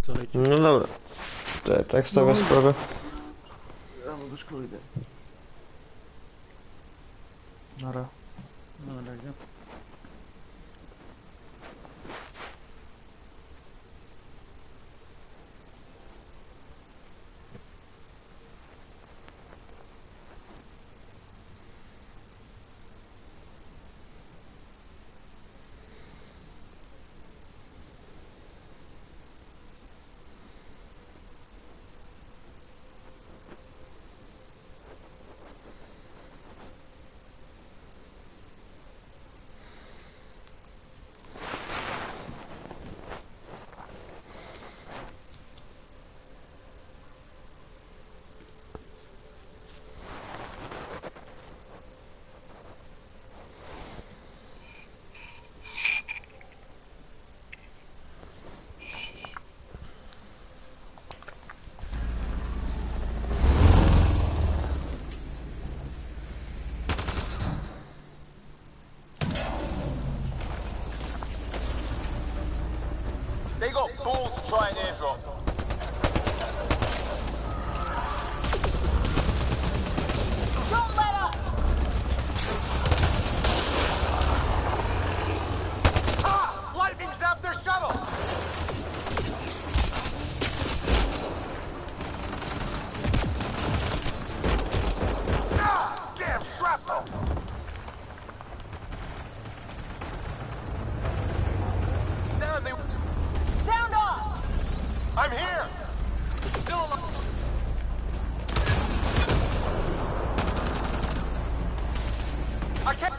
Co leci? No dobra. Tak stawia sprawę. Rano do szkoły idę. Nara. No na razie. They got balls to try and airdrop. Don't let up! Ah! Lightning zapped their shuttle! Ah! Damn shrapnel! Damn, they... Sound off! I'm here! Still alive! I can't...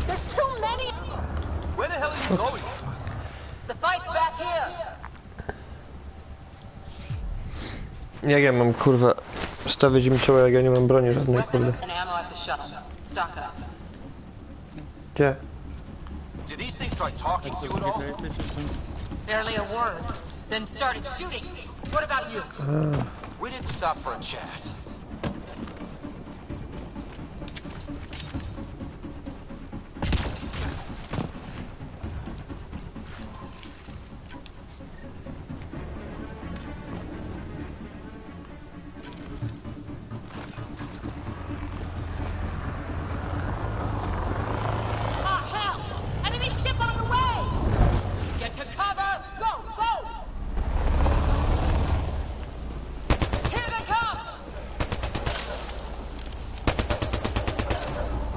There's too many! Where the hell are you going? The fight's back here! Jak ja mam kurwa stawić im czoło, jak ja nie mam broni żadnej kurde. Gdzie? Do these things try talking to you at all? Barely a word. Then started shooting. What about you? We didn't stop for a chat.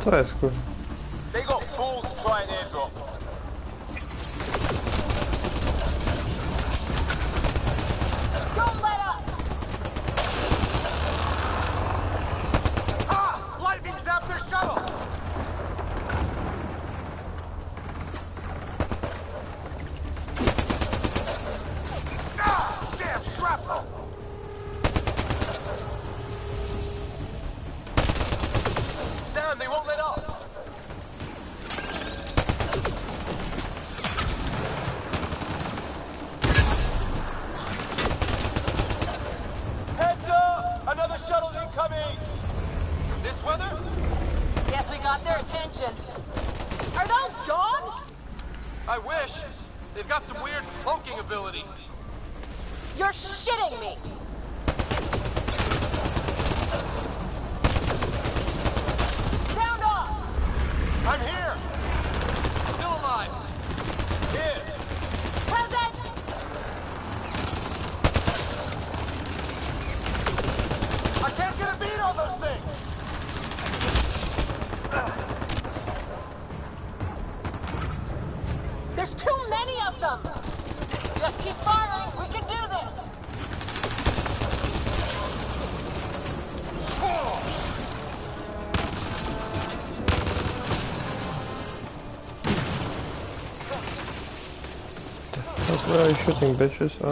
To jest kurwa. They got balls to try and airdrop. Don't let up! Ah! Lightning zapped their shuttle! Ah! Damn shrapnel! Damn, they won't let up! Heads up! Another shuttle incoming! This weather? Guess we got their attention. Are those dogs? I wish. They've got some weird cloaking ability. You're shitting me. Sound off! I'm here! Still alive! Here! Present! I can't get a beat on those things! There's too many of them! Just keep firing. We can do this. That's where are you shooting, bitches? Oh.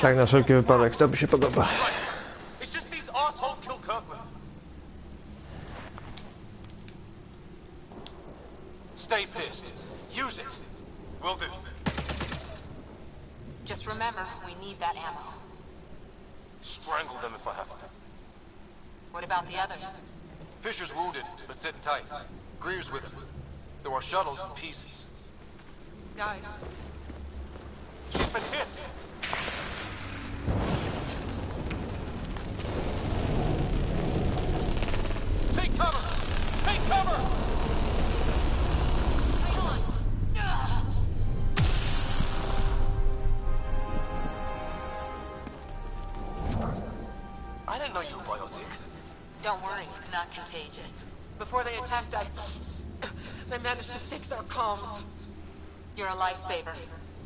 Tak, na wszelki wypadek, to mi się podoba. Right. It's just these assholes killed Kirkland. Stay pissed. Use it. Will do. Just remember, we need that ammo. Strangle them if I have to. What about the others? Fisher's wounded, but sitting tight. Greer's with him. There are shuttles in pieces. Guys, She's been hit. Take cover! Take cover! Hang on. Ugh. I didn't know you were biotic. Don't worry, it's not contagious. before they attacked, I managed to fix our comms. You're a lifesaver.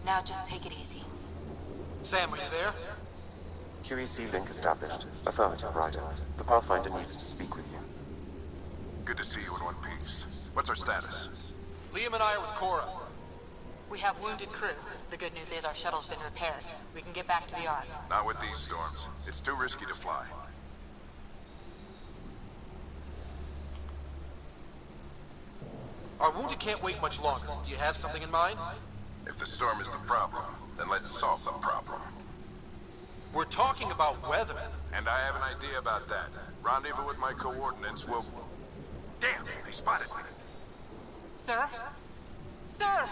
Now just take it easy. Sam, are you there? QEC link established. Affirmative, Ryder. The Pathfinder needs to speak with you. Good to see you in one piece. What's our status? Liam and I are with Cora. We have wounded crew. The good news is our shuttle's been repaired. We can get back to the Ark. Not with these storms. It's too risky to fly. Our wounded can't wait much longer. Do you have something in mind? If the storm is the problem, then let's solve the problem. We're talking about weather. And I have an idea about that. Rendezvous with my coordinates will... Damn, they spotted me. Sir? Sir!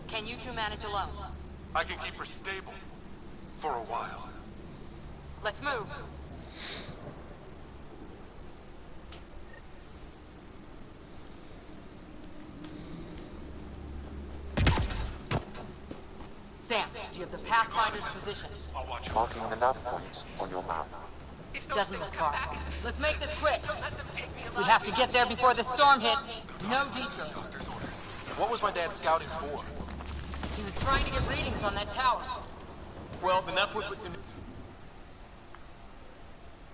Can you two manage alone? I can keep her stable. For a while. Let's move. Sam, do you have the Pathfinder's position? Marking the nav point on your map. Doesn't look far. Let's make this quick. We have to get there before the storm hits. No detours. What was my dad scouting for? He was trying to get readings on that tower. Well, the network puts him...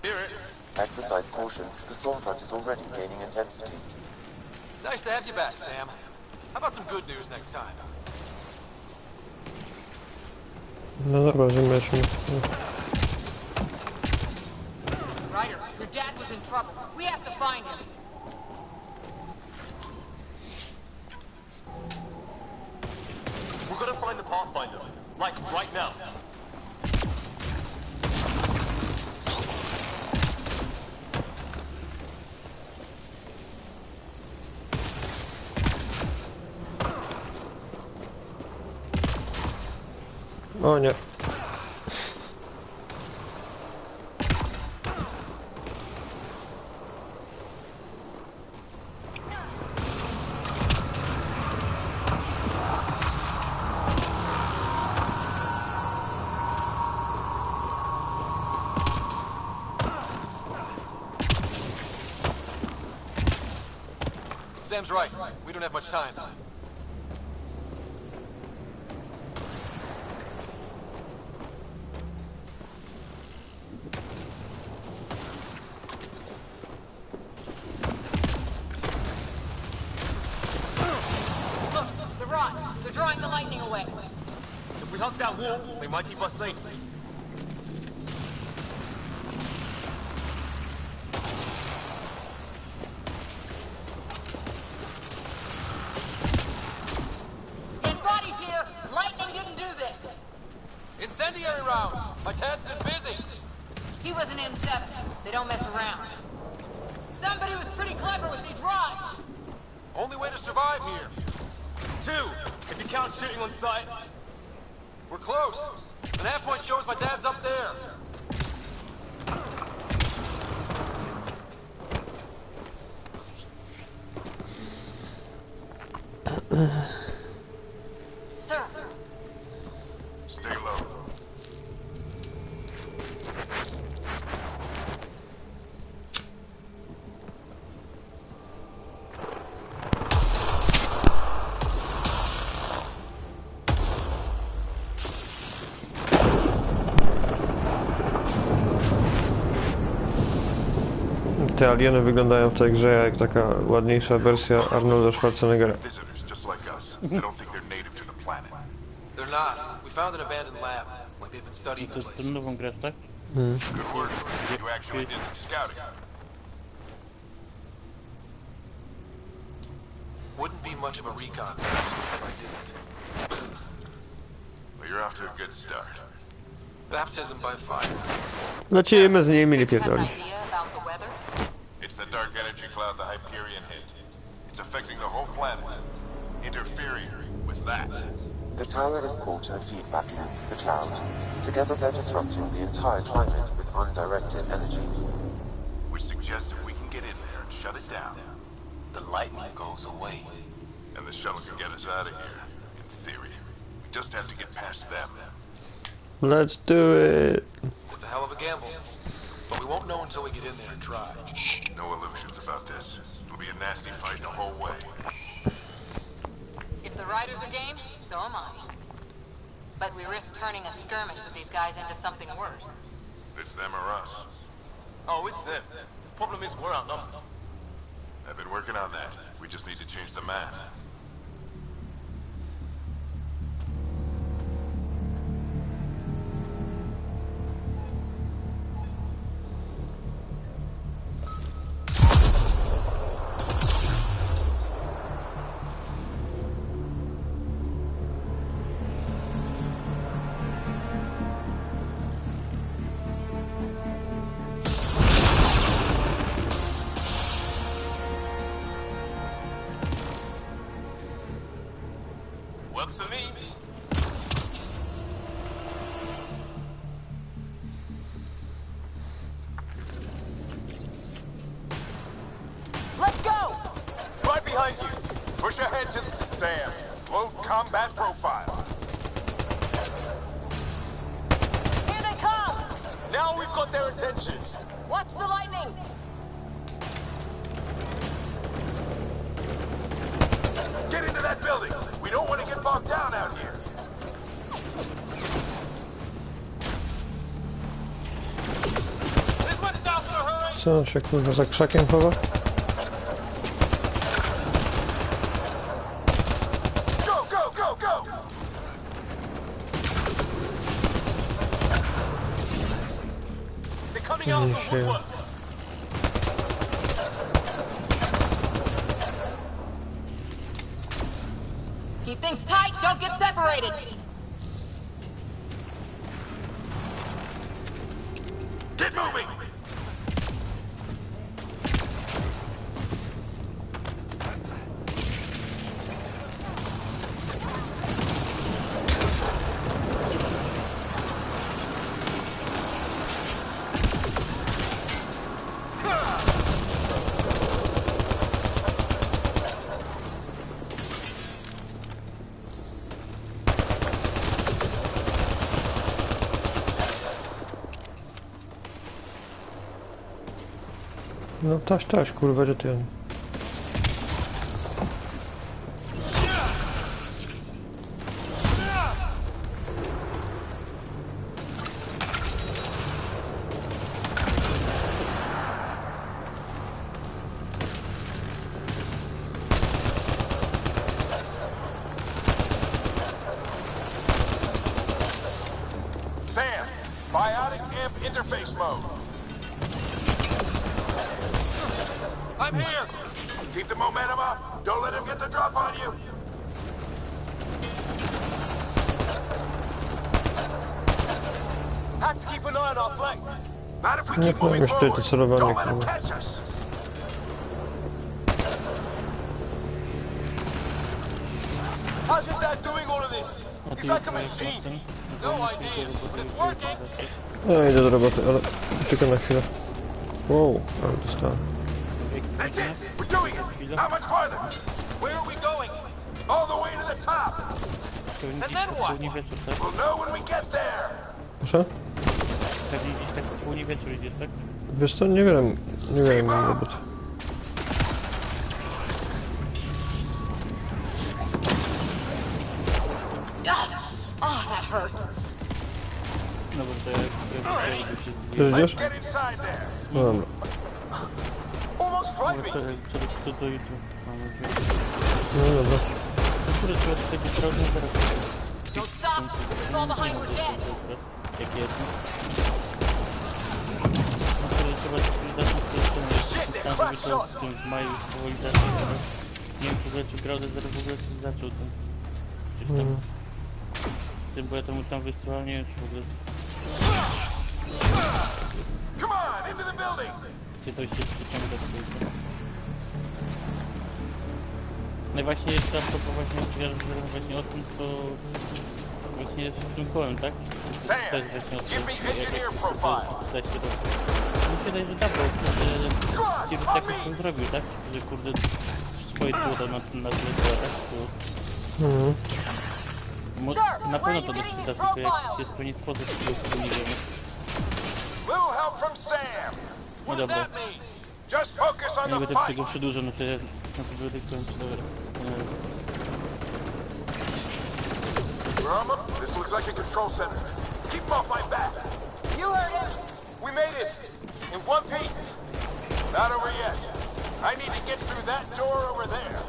Hear it. Exercise caution. The storm front is already gaining intensity. Nice to have you back, Sam. How about some good news next time? No dobra, ziemliśmy. Ryder, your dad was in trouble. We have to find him. We're gonna find the Pathfinder. Like, right now. O nie. Sam's right. We don't have much time. Look, the rods. They're drawing the lightning away. If we hug that wall, they might keep us safe. Dead bodies here. Lightning didn't do this. Incendiary rounds! My dad's been busy! He was an N7. They don't mess around. Somebody was pretty clever with these rods. Only way to survive here. 2, if you count shooting on sight. We're close. The nav point shows my dad's up there. Sir, Stay low. Te alieny wyglądają w tej grze jak taka ładniejsza wersja Arnolda Schwarzeneggera. Visitors just like us. I don't think they're native to the planet. They're not. We found an abandoned lab. They've been studying the To place. ten nową grasz, tak? Good work. You actually did some scouting. Wouldn't be much of a recon session if I didn't. Well, you're off to a good start. Baptism by fire. Lecimy z nimi, nie Have an pierdoli. idea about the weather? It's the dark energy cloud the Hyperion hit. It's affecting the whole planet, interfering with that. The tower is caught in a feedback loop with the cloud. Together they're disrupting the entire climate with undirected energy. Which suggests if we can get in there and shut it down, The lightning goes away. and the shuttle can get us out of here, in theory. We just have to get past them. Let's do it. It's a hell of a gamble. But we won't know until we get in there and try. No illusions about this. It'll be a nasty fight the whole way. If the riders are game, so am I. But we risk turning a skirmish with these guys into something worse. It's them or us. Oh, it's them. Problem is, we're outnumbered. I've been working on that. We just need to change the math. Works for me. Let's go! Right behind you. Push ahead to Sam. Low combat profile. Here they come! Now we've got their attention. Watch the lightning! Get into that building. We don't want to get bogged down out here. This one's south of a hurry. Co on się kurwa za krzakiem chowa? Go, go, go, go! They're coming out of the Shit. woodwork. Keep things tight, don't get separated! Get moving! No taś, kurwa, gdzie ty on? Sam, biotic amp interface mode. I'm here. Keep the momentum up. Don't let him get the drop on you. Have to keep an eye on our flank. Not if we Nie keep powiem moving już forward. wtedy celowanie, Don't let him kurwa. catch us. How's your dad doing all of this? A He's ty like a jak machine. ten? No idea. It's working. Ja idę do roboty, ale tylko na chwilę. Wow, ale dostałem. That's it. We're doing it. Not much farther. Where are we going? All the way to the top. Pewnie And gdzieś then tak what? południe wieczór, tak? We'll know when we get there. Proszę? Pewnie gdzieś tak południe wieczór idziesz, tak? Wiesz co, nie wiem, mam roboty. Oh, that hurt. No bo to jak Też idziesz? Get inside there. No dobra. Almost fried me. to do jutro mam nadzieję. No dobra. Kurde, trzeba do tego sprawdzę teraz. Don't stop! If we fall behind, we're dead! jakie jest. No to trzeba zacząć żeby to w tym w maju powoli zacząć. Nie wiem w ogóle czy grał, zaraz w ogóle czy zaczął ten. Gdzieś tam. Tym, bo ja tam wysłałem, nie wiem czy w ogóle. Come on, into the building! Czy to się przyciąga do. No i właśnie jeszcze to właśnie właśnie o tym, to właśnie jest z tym kołem, tak? Sam, To jest właśnie o tym, give me engineer profile. da się to. Mi się wydaje, że dawno, kurde, tak jak to zrobił, tak? Że kurde swoje tło dał na tyle, tak? Na pewno to dosyć tylko jak jest pewnie sposób, którego nie wiemy. Little help from Sam. What does that mean? Just focus on Nie the będę fight. tego przedłużał, no to będę kończył, dobra. Grumman, this looks like a control center. Keep him off my back. You heard him. We made it. In one piece. Not over yet. I need to get through that door over there.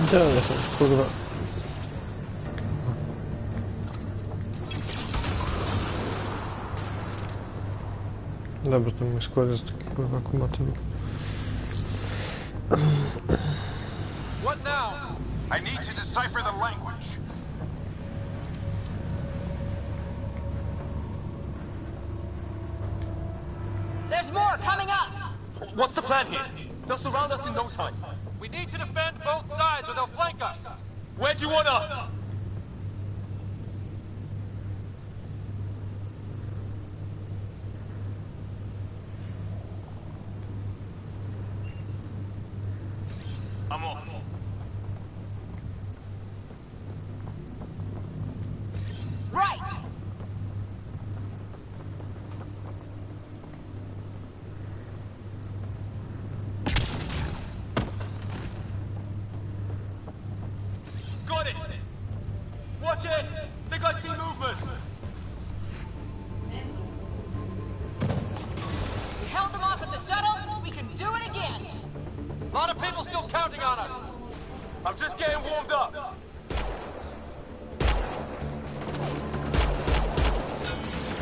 Idealne są, kurwa. Dobra, ten mój skład jest taki kurwa kumatywny. What now? I need to decipher the language. There's more coming up. What's the plan here? They'll surround us in no time. We need to defend both sides or they'll flank us. Where do you want us? I'm off. Right. Got it! Watch it! Think I see movement! We held them off at the shuttle. We can do it again. A lot of people still counting on us. I'm just getting warmed up.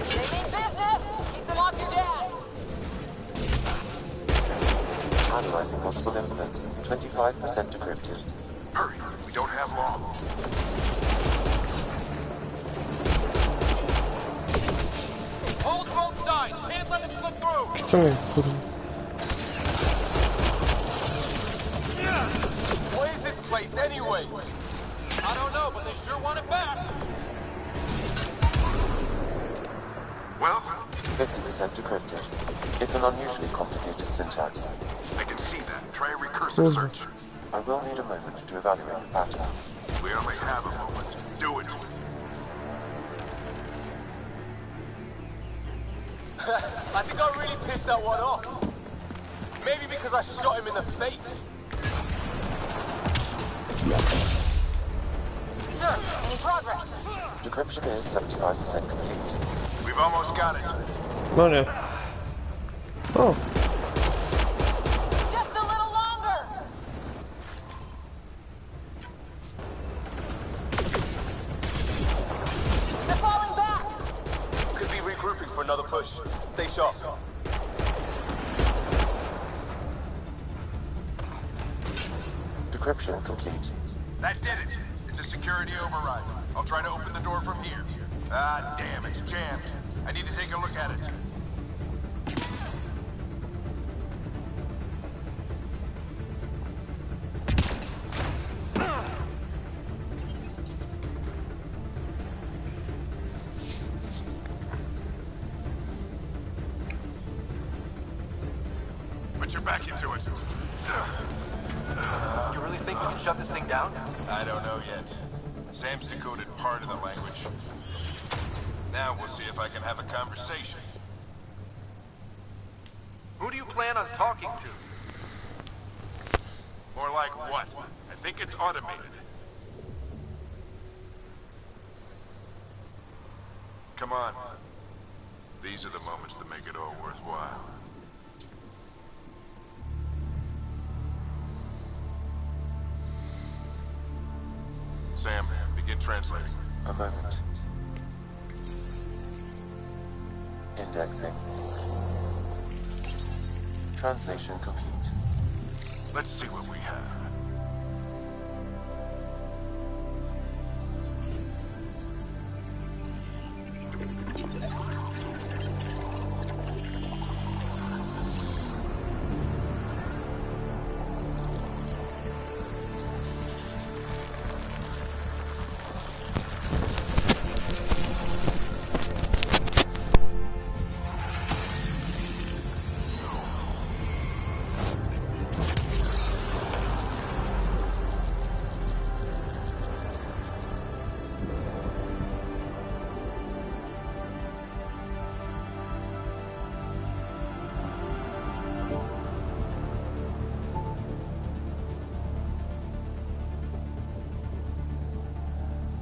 They mean business. Keep them off your dad. Analyzing possible inputs. 25% decrypted. Hurry, we don't have long. Hold both sides. Can't let them slip through. Czemu, kurwa? What is this place anyway? I don't know, but they sure want it back. Well, 50% decrypted. It's an unusually complicated syntax. I can see that. Try a recursive search. I will need a moment to evaluate the pattern. We only have a moment. Do it. I think I really pissed that one off. Maybe because I shot him in the face. Sir, any progress? Decryption is 75% complete. We've almost got it. No nie. O, Just a little longer. They're falling back. Could be regrouping for another push. Stay sharp. Decryption complete. That did it. It's a security override. I'll try to open the door from here. Ah, damn, it's jammed. I need to take a look at it. Put your back into it. You really think we can shut this thing down? I don't know yet. Sam's decoded part of the language. Now we'll see if I can have a conversation. Who do you plan on talking to? More like what? I think it's automated. Come on. These are the moments that make it all worthwhile. translating. A moment. Indexing. Translation complete. Let's see what we have.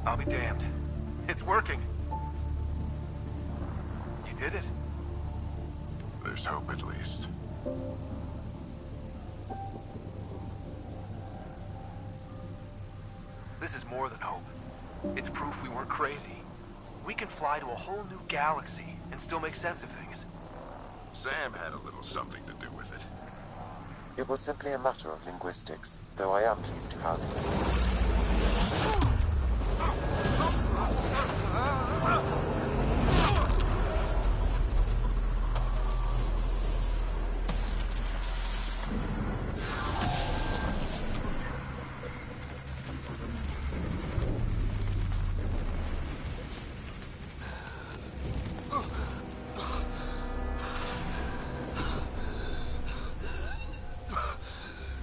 I'll be damned. It's working. You did it. There's hope at least. This is more than hope. It's proof we weren't crazy. We can fly to a whole new galaxy and still make sense of things. Sam had a little something to do with it. It was simply a matter of linguistics, though I am pleased to have.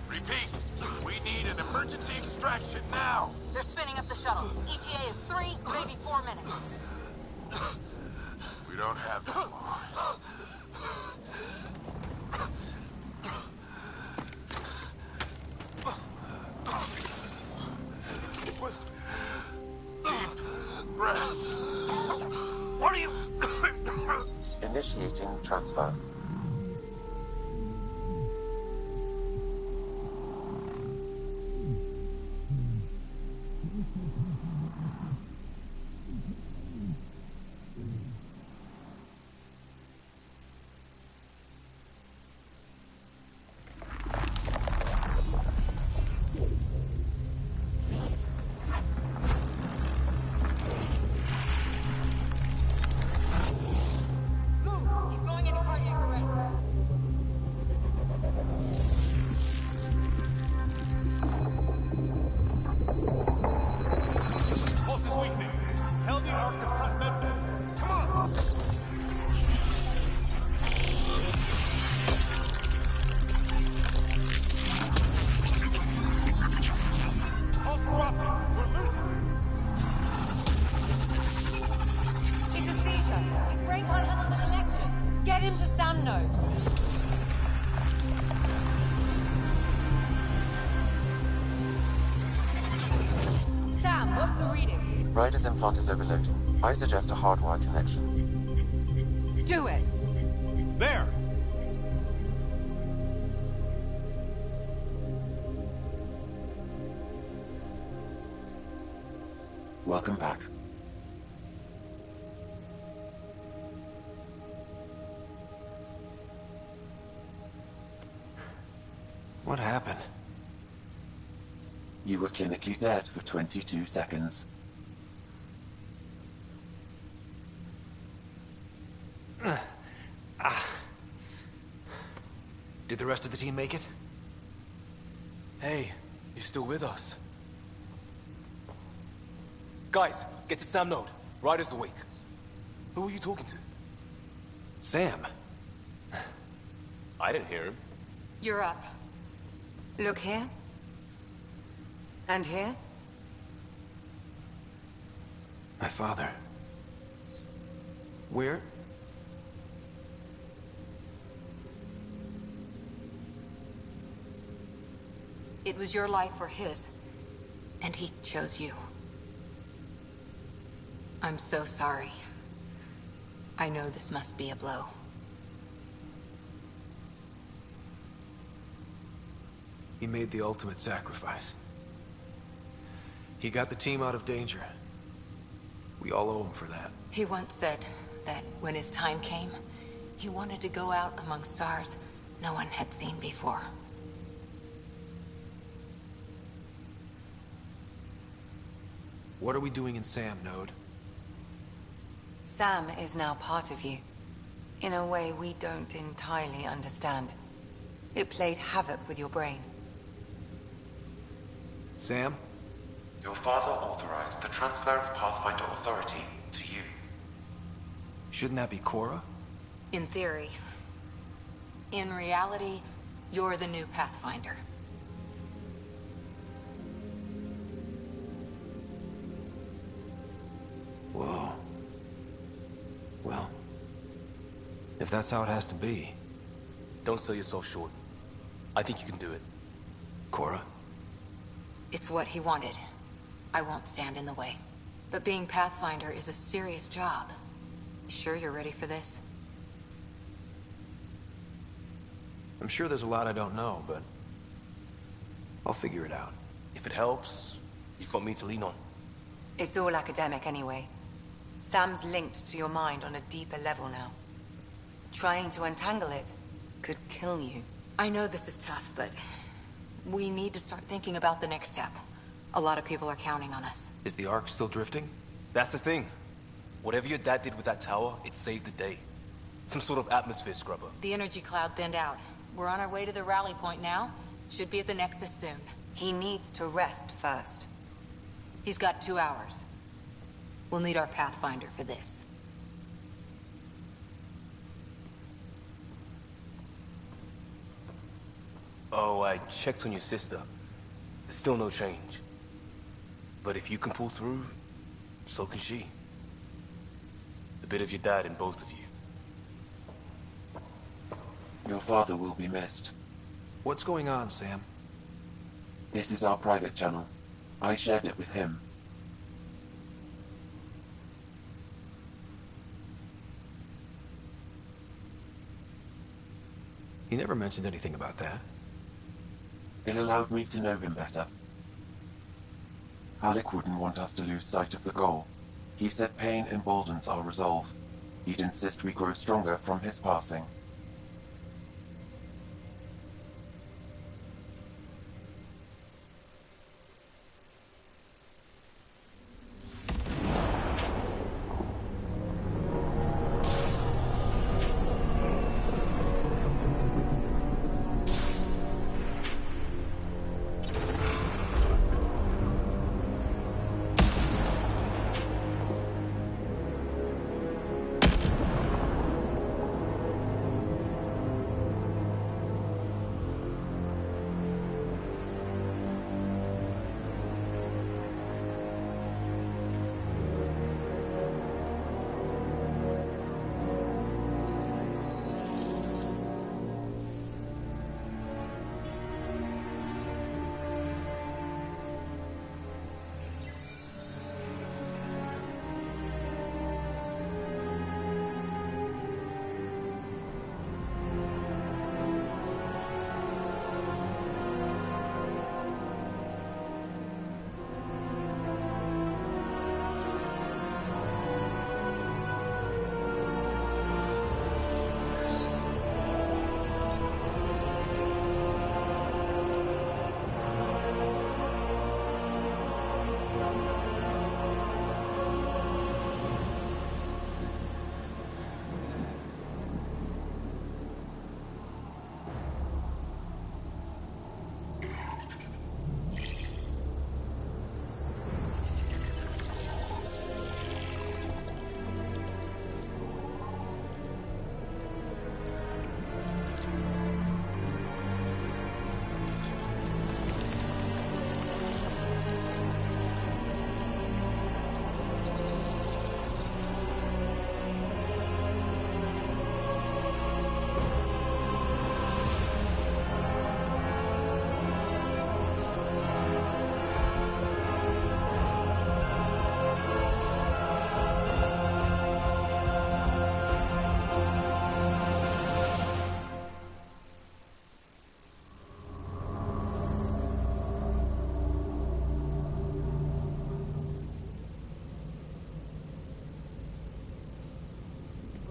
Repeat, we need an emergency extraction now. They're spinning up the shuttle. ETA is 3, maybe 4 minutes. We don't have that long. Deep breath. What are you... Initiating transfer. Move! He's going into cardiac arrest. Pulse is weakening. Tell the Ark to prep medbay. Come on! Pulse dropping. We're losing. It's a seizure. His brain can't handle the connection. Get him to Sam node. Sam, what's the reading? Ryder's implant is overloading. I suggest a hardwire connection. Do it. There! Welcome back. What happened? You were clinically dead for 22 seconds. Did the rest of the team make it? Hey, you're still with us. Guys, get to Sam node. Ryder's awake. Who are you talking to? Sam. I didn't hear him. You're up. Look here. And here. My father. Where? It was your life or his, and he chose you. I'm so sorry. I know this must be a blow. He made the ultimate sacrifice. He got the team out of danger, We all owe him for that. He once said that when his time came, he wanted to go out among stars no one had seen before. What are we doing in Sam, Node? Sam is now part of you, in a way we don't entirely understand. It played havoc with your brain. Sam? Your father authorized the transfer of Pathfinder authority to you. Shouldn't that be Cora? In theory. In reality, you're the new Pathfinder. Whoa. Well, if that's how it has to be. Don't sell yourself short. I think you can do it. Cora? It's what he wanted. I won't stand in the way. But being Pathfinder is a serious job. You sure you're ready for this? I'm sure there's a lot I don't know, but I'll figure it out. If it helps, you've got me to lean on. It's all academic anyway. Sam's linked to your mind on a deeper level now. Trying to untangle it could kill you. I know this is tough, but we need to start thinking about the next step. A lot of people are counting on us. Is the Ark still drifting? That's the thing. Whatever your dad did with that tower, it saved the day. Some sort of atmosphere scrubber. The energy cloud thinned out. We're on our way to the rally point now. Should be at the Nexus soon. He needs to rest first. He's got 2 hours. We'll need our Pathfinder for this. Oh, I checked on your sister. Still no change. But if you can pull through, so can she. The bit of your dad in both of you. Your father will be missed. What's going on, Sam? This is our private channel. I shared it with him. He never mentioned anything about that. It allowed me to know him better. Alec wouldn't want us to lose sight of the goal. He said pain emboldens our resolve. He'd insist we grow stronger from his passing.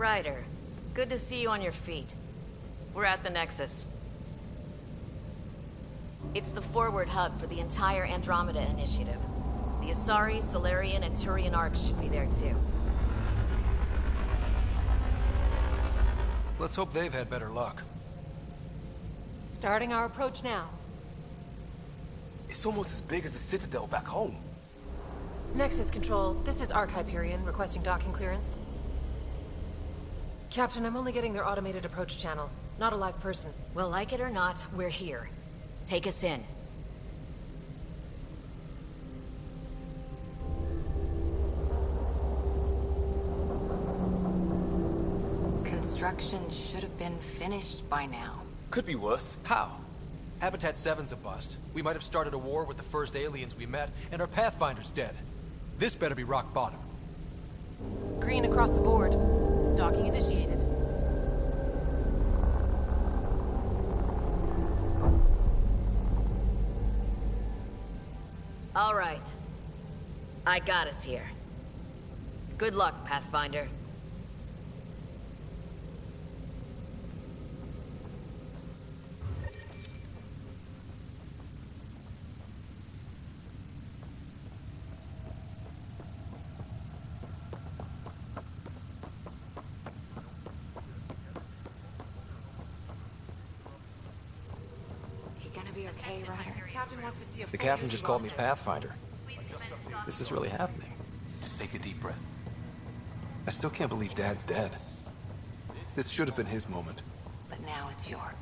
Ryder, good to see you on your feet. We're at the Nexus. It's the forward hub for the entire Andromeda initiative. The Asari, Solarian, and Turian arcs should be there too. Let's hope they've had better luck. Starting our approach now. It's almost as big as the Citadel back home. Nexus Control, this is Arc Hyperion requesting docking clearance. Captain, I'm only getting their automated approach channel, not a live person. Well, like it or not, we're here. Take us in. Construction should have been finished by now. Could be worse. How? Habitat 7's a bust. We might have started a war with the first aliens we met, and our Pathfinder's dead. This better be rock bottom. Green across the board. Docking initiated. All right. I got us here. Good luck, Pathfinder. Gonna be okay, Ryder? Captain wants to see a The captain just called me Pathfinder. This is really happening. Just take a deep breath. I still can't believe Dad's dead. This should have been his moment. But now it's yours.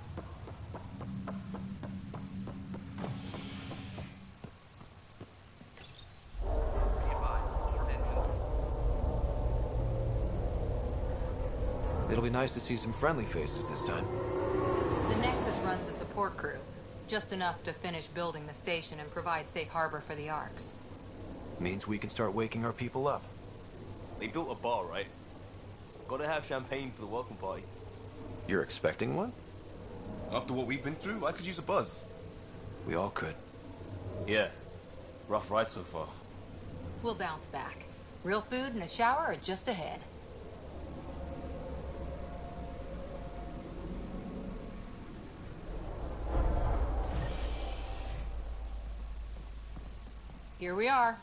It'll be nice to see some friendly faces this time. The Nexus runs a support crew. Just enough to finish building the station and provide safe harbor for the arcs. Means we can start waking our people up. They built a bar, right? Gotta have champagne for the welcome party. You're expecting one? After what we've been through, I could use a buzz. We all could. Yeah. Rough ride so far. We'll bounce back. Real food and a shower are just ahead. Here we are.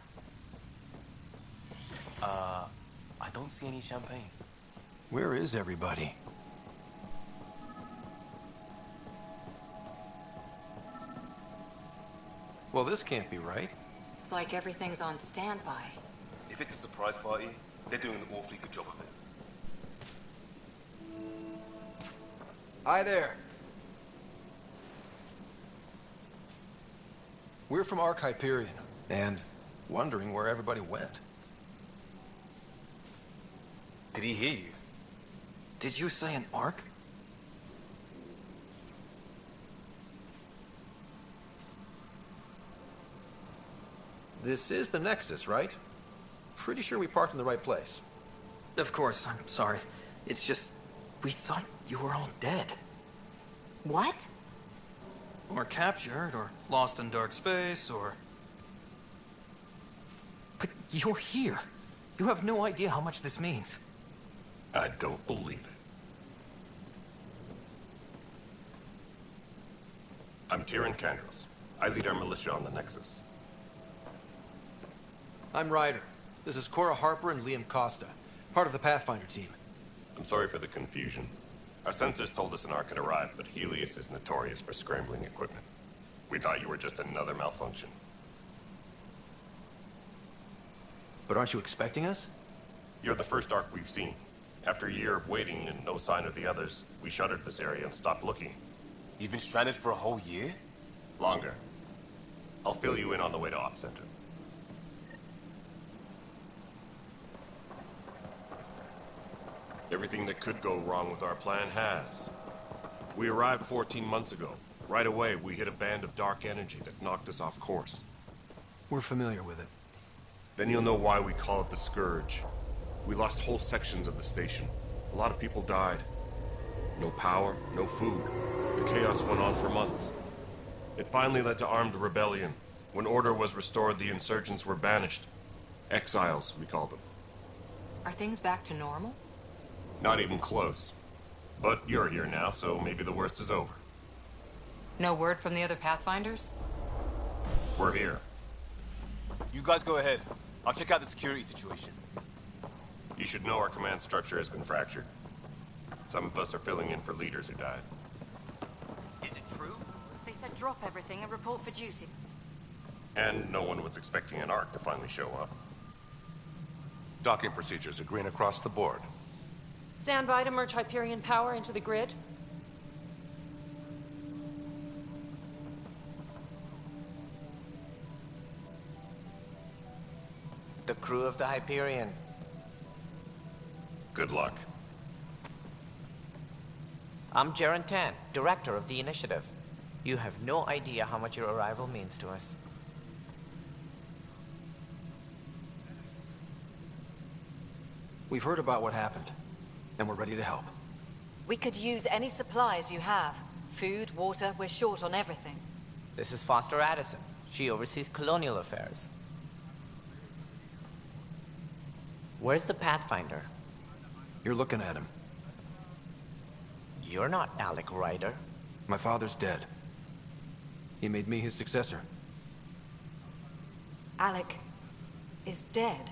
I don't see any champagne. Where is everybody? Well, this can't be right. It's like everything's on standby. If it's a surprise party, they're doing an awfully good job of it. Hi there. We're from Arc Hyperion, and wondering where everybody went. Did he hear you? Did you say an Arc? This is the Nexus, right? Pretty sure we parked in the right place. Of course, I'm sorry. It's just, we thought you were all dead. What? Or captured, or lost in dark space, or... But you're here. You have no idea how much this means. I don't believe it. I'm Tyrion Kandros. I lead our militia on the Nexus. I'm Ryder. This is Cora Harper and Liam Costa, part of the Pathfinder team. I'm sorry for the confusion. Our sensors told us an Ark had arrived, but Helios is notorious for scrambling equipment. We thought you were just another malfunction. But aren't you expecting us? You're the first Ark we've seen. After a year of waiting and no sign of the others, we shuttered this area and stopped looking. You've been stranded for a whole year? Longer. I'll fill you in on the way to Op Center. Everything that could go wrong with our plan has. We arrived 14 months ago. Right away, we hit a band of dark energy that knocked us off course. We're familiar with it. Then you'll know why we call it the Scourge. We lost whole sections of the station. A lot of people died. No power, no food. The chaos went on for months. It finally led to armed rebellion. When order was restored, the insurgents were banished. Exiles, we call them. Are things back to normal? Not even close. But you're here now, so maybe the worst is over. No word from the other Pathfinders? We're here. You guys go ahead. I'll check out the security situation. You should know our command structure has been fractured. Some of us are filling in for leaders who died. Is it true? They said drop everything and report for duty. And no one was expecting an Ark to finally show up. Docking procedures agreeing across the board. Stand by to merge Hyperion power into the grid. The crew of the Hyperion. Good luck. I'm Jaren Tan, director of the initiative. You have no idea how much your arrival means to us. We've heard about what happened, and we're ready to help. We could use any supplies you have. Food, water, we're short on everything. This is Foster Addison. She oversees colonial affairs. Where's the Pathfinder? You're looking at him. You're not Alec Ryder. My father's dead. He made me his successor. Alec is dead.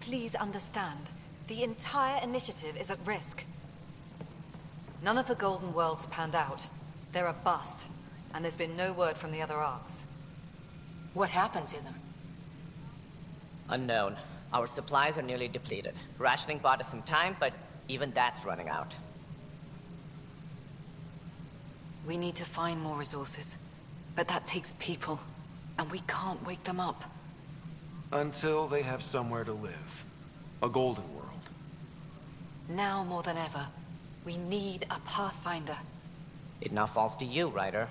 Please understand, the entire initiative is at risk. None of the Golden Worlds panned out. They're a bust, and there's been no word from the other arcs. What happened to them? Unknown. Our supplies are nearly depleted. Rationing bought us some time, but even that's running out. We need to find more resources, but that takes people, and we can't wake them up. Until they have somewhere to live. A golden world. Now more than ever, we need a Pathfinder. It now falls to you, Ryder.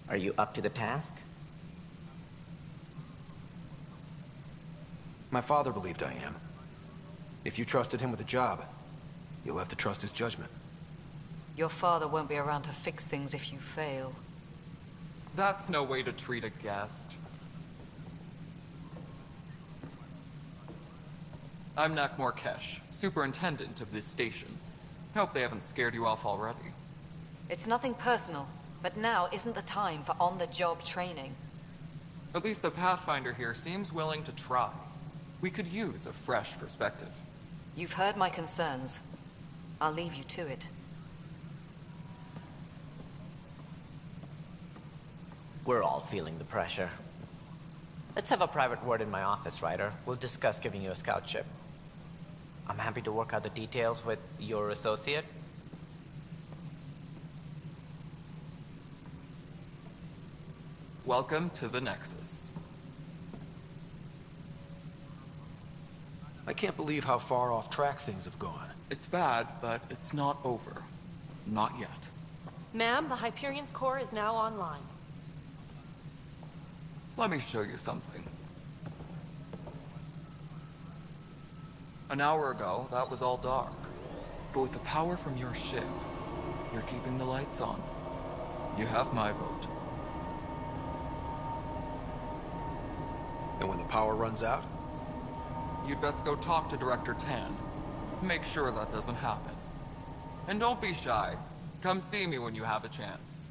Are you up to the task? My father believed I am. If you trusted him with a job, you'll have to trust his judgment. Your father won't be around to fix things if you fail. That's no way to treat a guest. I'm Nak Morkesh, superintendent of this station. Hope they haven't scared you off already. It's nothing personal, but now isn't the time for on-the-job training. At least the Pathfinder here seems willing to try. We could use a fresh perspective. You've heard my concerns. I'll leave you to it. We're all feeling the pressure. Let's have a private word in my office, Ryder. We'll discuss giving you a scout ship. I'm happy to work out the details with your associate. Welcome to the Nexus. I can't believe how far off track things have gone. It's bad, but it's not over. Not yet. Ma'am, the Hyperion's core is now online. Let me show you something. An hour ago, that was all dark. But with the power from your ship, you're keeping the lights on. You have my vote. And when the power runs out? You'd best go talk to Director Tan. Make sure that doesn't happen. And don't be shy. Come see me when you have a chance.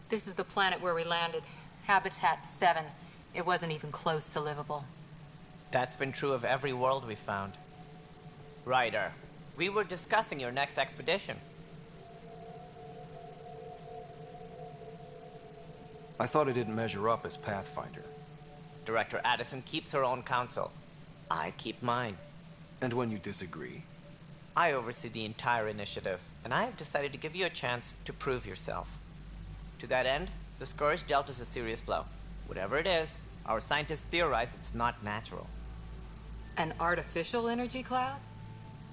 This is the planet where we landed. Habitat 7. It wasn't even close to livable. That's been true of every world we've found. Ryder, we were discussing your next expedition. I thought it didn't measure up as Pathfinder. Director Addison keeps her own counsel. I keep mine. And when you disagree? I oversee the entire initiative, and I have decided to give you a chance to prove yourself. To that end, the Scourge dealt us a serious blow. Whatever it is, our scientists theorize it's not natural. An artificial energy cloud?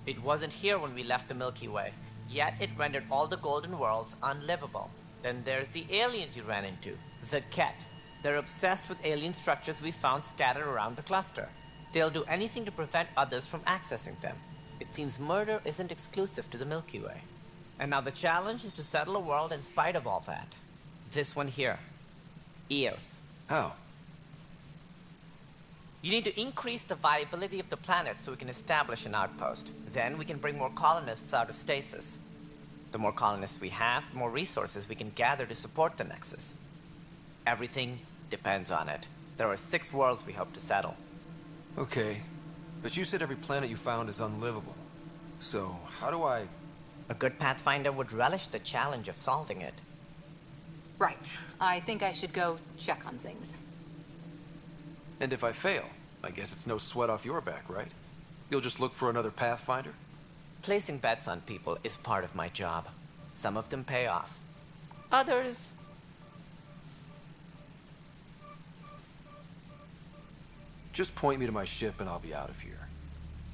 It wasn't here when we left the Milky Way, yet it rendered all the Golden Worlds unlivable. Then there's the aliens you ran into, the Ket. They're obsessed with alien structures we found scattered around the cluster. They'll do anything to prevent others from accessing them. It seems murder isn't exclusive to the Milky Way. And now the challenge is to settle a world in spite of all that. This one here. Eos. How? You need to increase the viability of the planet so we can establish an outpost. Then we can bring more colonists out of stasis. The more colonists we have, the more resources we can gather to support the Nexus. Everything depends on it. There are 6 worlds we hope to settle. Okay, but you said every planet you found is unlivable. So, how do I... A good Pathfinder would relish the challenge of solving it. Right. I think I should go check on things. And if I fail, I guess it's no sweat off your back, right? You'll just look for another Pathfinder? Placing bets on people is part of my job. Some of them pay off. Others... Just point me to my ship and I'll be out of here.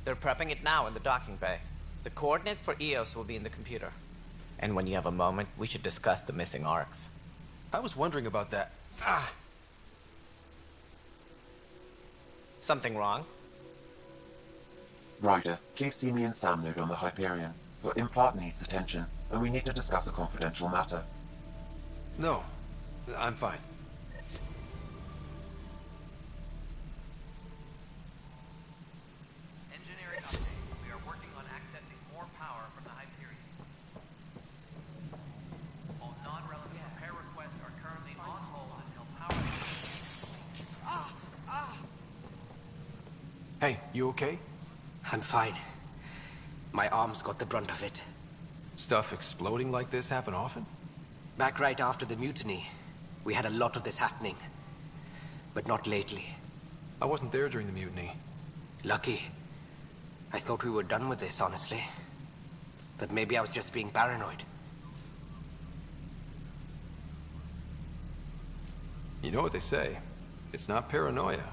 They're prepping it now in the docking bay. The coordinates for Eos will be in the computer. And when you have a moment, we should discuss the missing arcs. I was wondering about that. Something wrong? Ryder, please see me and Sam load on the Hyperion. Your implant needs attention, and we need to discuss a confidential matter. No, I'm fine. Engineering update. We are working on accessing more power from the Hyperion. All non-relevant repair requests are currently on hold until power... Hey, you okay? I'm fine. My arms got the brunt of it. Stuff exploding like this happen often? Back right after the mutiny, we had a lot of this happening. But not lately. I wasn't there during the mutiny. Lucky. I thought we were done with this, honestly. That maybe I was just being paranoid. You know what they say. It's not paranoia.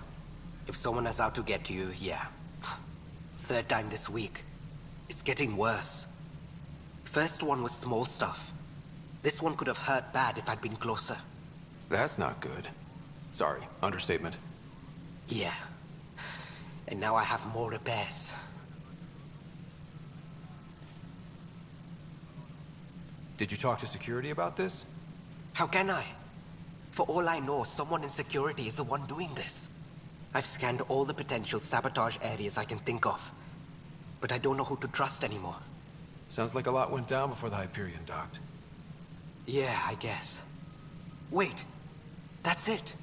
If someone is out to get you, yeah. 3rd time this week. It's getting worse. First one was small stuff. This one could have hurt bad if I'd been closer. That's not good. Sorry, understatement. Yeah. And now I have more repairs. Did you talk to security about this? How can I? For all I know, someone in security is the one doing this. I've scanned all the potential sabotage areas I can think of. But I don't know who to trust anymore. Sounds like a lot went down before the Hyperion docked. Yeah, I guess. Wait. That's it.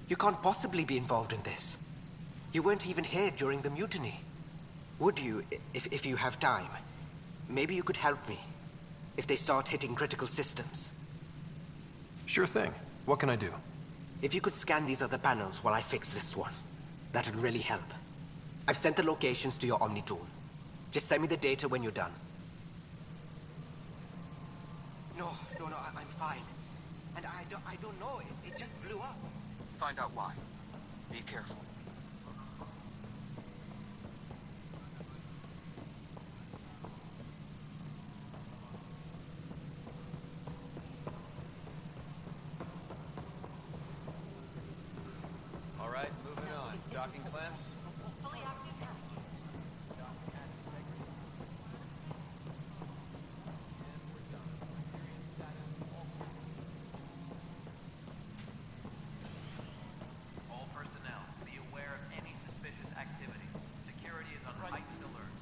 You can't possibly be involved in this. You weren't even here during the mutiny. Would you, if you have time? Maybe you could help me. If they start hitting critical systems. Sure thing. What can I do? If you could scan these other panels while I fix this one, that'd really help. I've sent the locations to your Omni tool. Just send me the data when you're done. No, I'm fine. And I don't know, it just blew up. Find out why. Be careful. All right, moving on. Docking clamps? All personnel, be aware of any suspicious activity. Security is on heightened alert.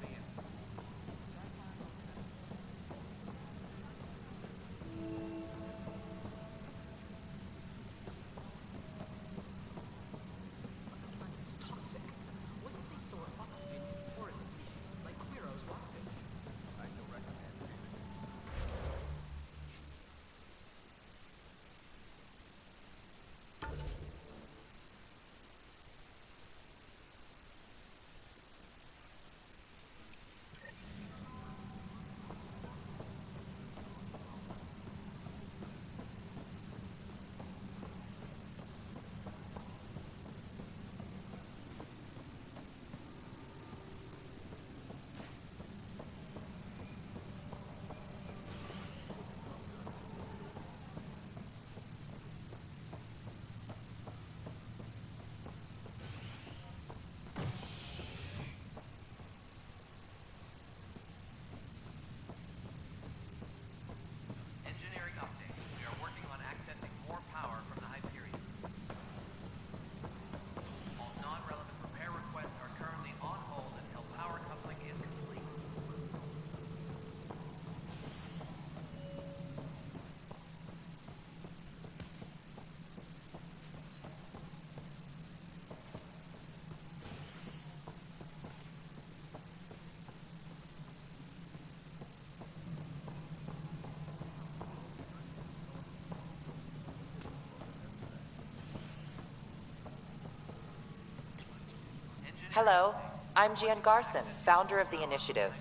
Hello, I'm Gian Garson, founder of the initiative.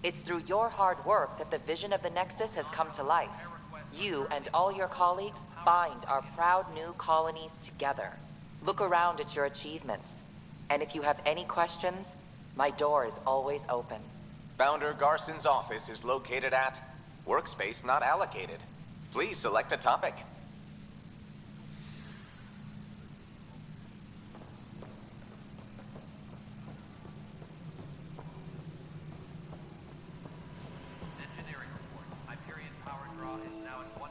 It's through your hard work that the vision of the Nexus has come to life. You and all your colleagues bind our proud new colonies together. Look around at your achievements. And if you have any questions, my door is always open. Founder Garson's office is located at Workspace Not Allocated. Please select a topic. Engineering report. Hyperion power draw is now at 100%.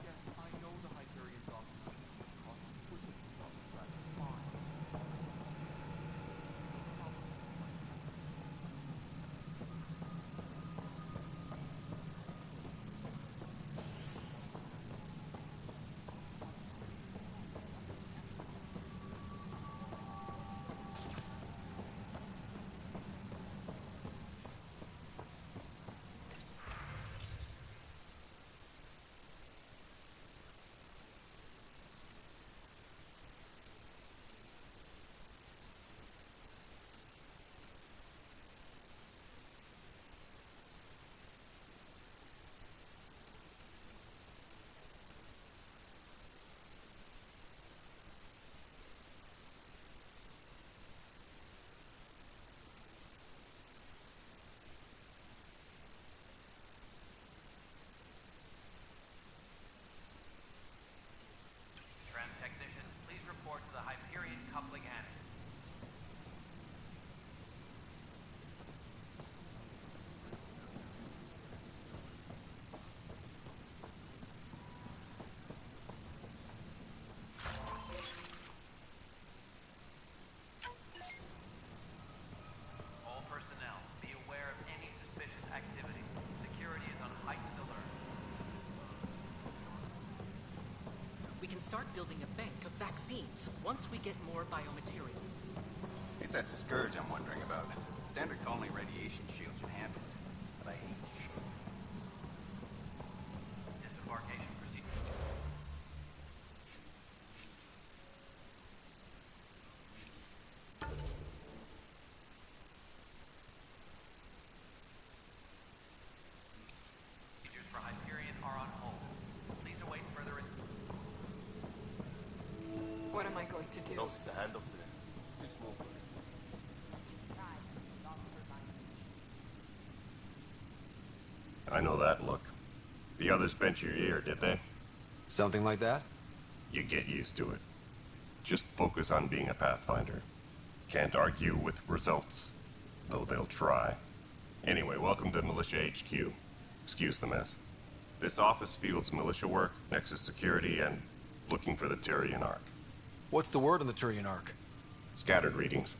Yes, I know the Hyperion document costs switching from that's fine. Tram technicians, please report to the Hyperion coupling annex. All personnel, be aware of any suspicious activity. Security is on heightened alert. We can start building a bank of vaccines once we get more biomaterial. It's that scourge I'm wondering about. Standard colony radiation shield should handle it, but I hate shit. Disembarkation procedure. Procedures for Hyperion are on hold. Please await further. What am I going to do? No, stand up there. Too small for this. I know that look. The others bent your ear, did they? Something like that? You get used to it. Just focus on being a Pathfinder. Can't argue with results, though they'll try. Anyway, welcome to Militia HQ. Excuse the mess. This office fields militia work, Nexus security, and looking for the Tyrian Ark. What's the word on the Turian Ark? Scattered readings.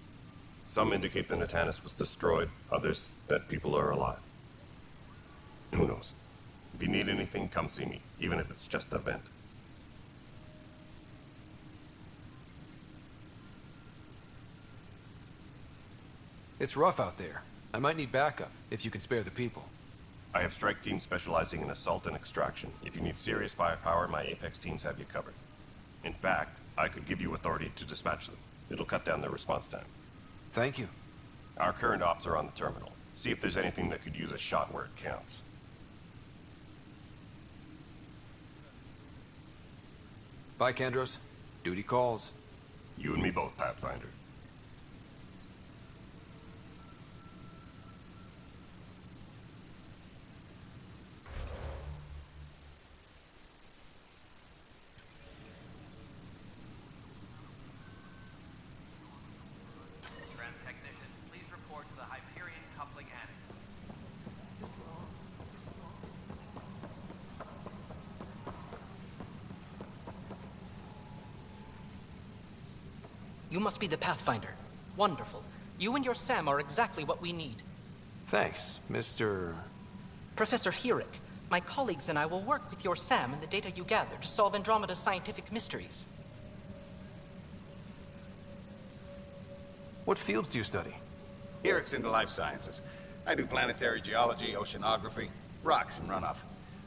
Some indicate the Natanus was destroyed, others that people are alive. Who knows? If you need anything, come see me, even if it's just a vent. It's rough out there. I might need backup, if you can spare the people. I have strike teams specializing in assault and extraction. If you need serious firepower, my Apex teams have you covered. In fact, I could give you authority to dispatch them. It'll cut down their response time. Thank you. Our current ops are on the terminal. See if there's anything that could use a shot where it counts. Bye, Kendros. Duty calls. You and me both, Pathfinder. Tram technicians, please report to the Hyperion coupling annex. You must be the Pathfinder. Wonderful. You and your Sam are exactly what we need. Thanks, Mr. Professor Herrick, my colleagues and I will work with your Sam and the data you gather to solve Andromeda's scientific mysteries. What fields do you study? Here it's in the life sciences. I do planetary geology, oceanography, rocks and runoff.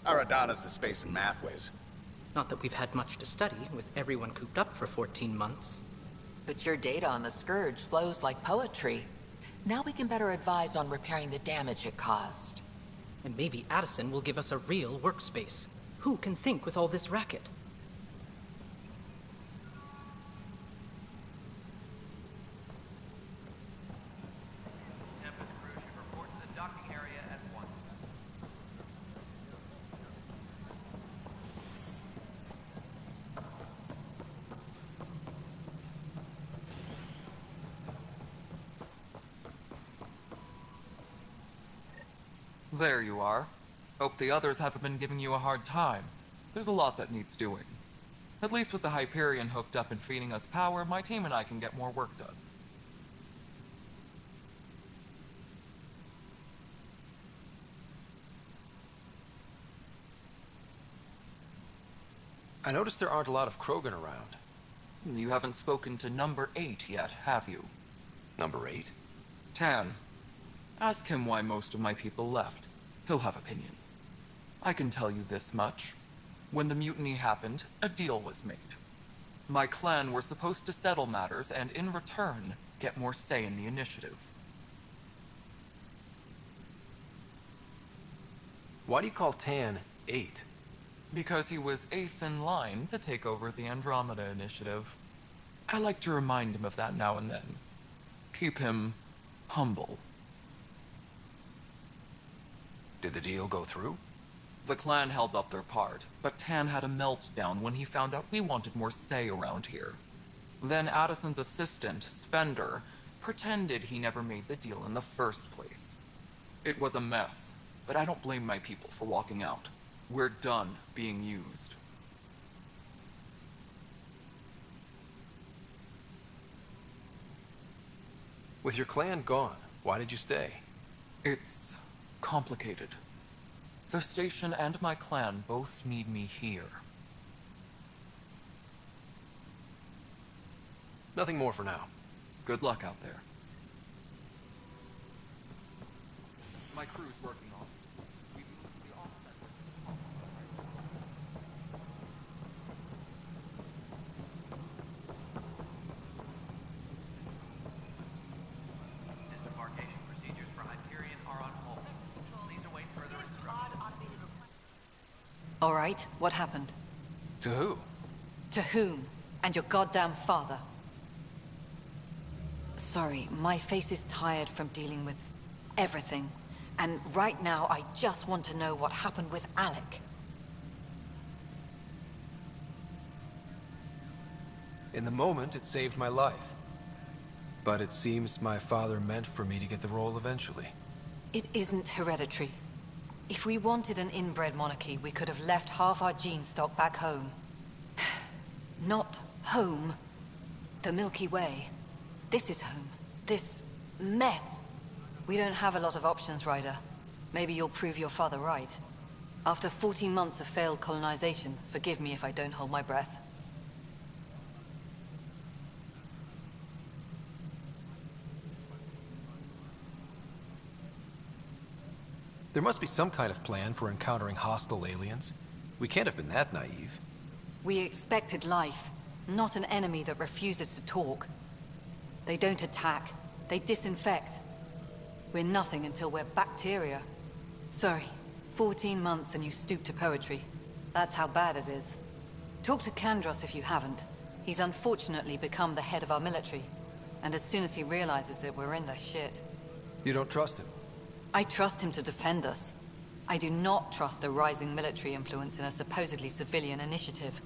Aradana's the space and math whiz. Not that we've had much to study, with everyone cooped up for 14 months. But your data on the Scourge flows like poetry. Now we can better advise on repairing the damage it caused. And maybe Addison will give us a real workspace. Who can think with all this racket? Tempest crew should report to the docking area at once. There you are. Hope the others haven't been giving you a hard time. There's a lot that needs doing. At least with the Hyperion hooked up and feeding us power, my team and I can get more work done. I noticed there aren't a lot of Krogan around. You haven't spoken to number 8 yet, have you? Number 8? Tan. Ask him why most of my people left. He'll have opinions. I can tell you this much. When the mutiny happened, a deal was made. My clan were supposed to settle matters and, in return, get more say in the initiative. Why do you call Tan 8? Because he was 8th in line to take over the Andromeda initiative. I like to remind him of that now and then. Keep him humble. Did the deal go through? The clan held up their part, but Tan had a meltdown when he found out we wanted more say around here. Then Addison's assistant, Spender, pretended he never made the deal in the first place. It was a mess, but I don't blame my people for walking out. We're done being used. With your clan gone, why did you stay? It's complicated. The station and my clan both need me here. Nothing more for now. Good luck out there. My crew's working on it. We moved to the offset. Disembarkation procedures for Hyperion are on hold. Please await further instructions. All right, what happened? To who? To whom? And your goddamn father. Sorry, my face is tired from dealing with everything. And right now, I just want to know what happened with Alec. In the moment, it saved my life. But it seems my father meant for me to get the role eventually. It isn't hereditary. If we wanted an inbred monarchy, we could have left half our gene stock back home. Not home. The Milky Way. This is home. This mess. We don't have a lot of options, Ryder. Maybe you'll prove your father right. After 14 months of failed colonization, forgive me if I don't hold my breath. There must be some kind of plan for encountering hostile aliens. We can't have been that naive. We expected life, not an enemy that refuses to talk. They don't attack, they disinfect. We're nothing until we're bacteria. Sorry, 14 months and you stoop to poetry. That's how bad it is. Talk to Kandros if you haven't. He's unfortunately become the head of our military. And as soon as he realizes it, we're in the shit. You don't trust him? I trust him to defend us. I do not trust a rising military influence in a supposedly civilian initiative.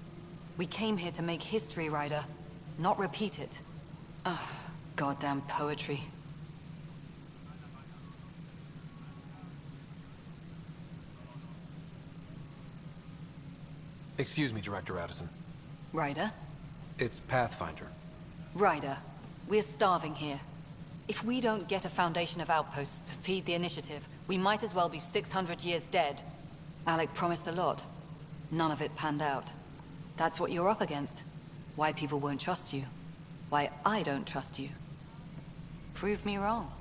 We came here to make history, Ryder, not repeat it. Ugh, goddamn poetry. Excuse me, Director Addison. Ryder? It's Pathfinder. Ryder, we're starving here. If we don't get a foundation of outposts to feed the initiative, we might as well be 600 years dead. Alec promised a lot. None of it panned out. That's what you're up against. Why people won't trust you. Why I don't trust you. Prove me wrong.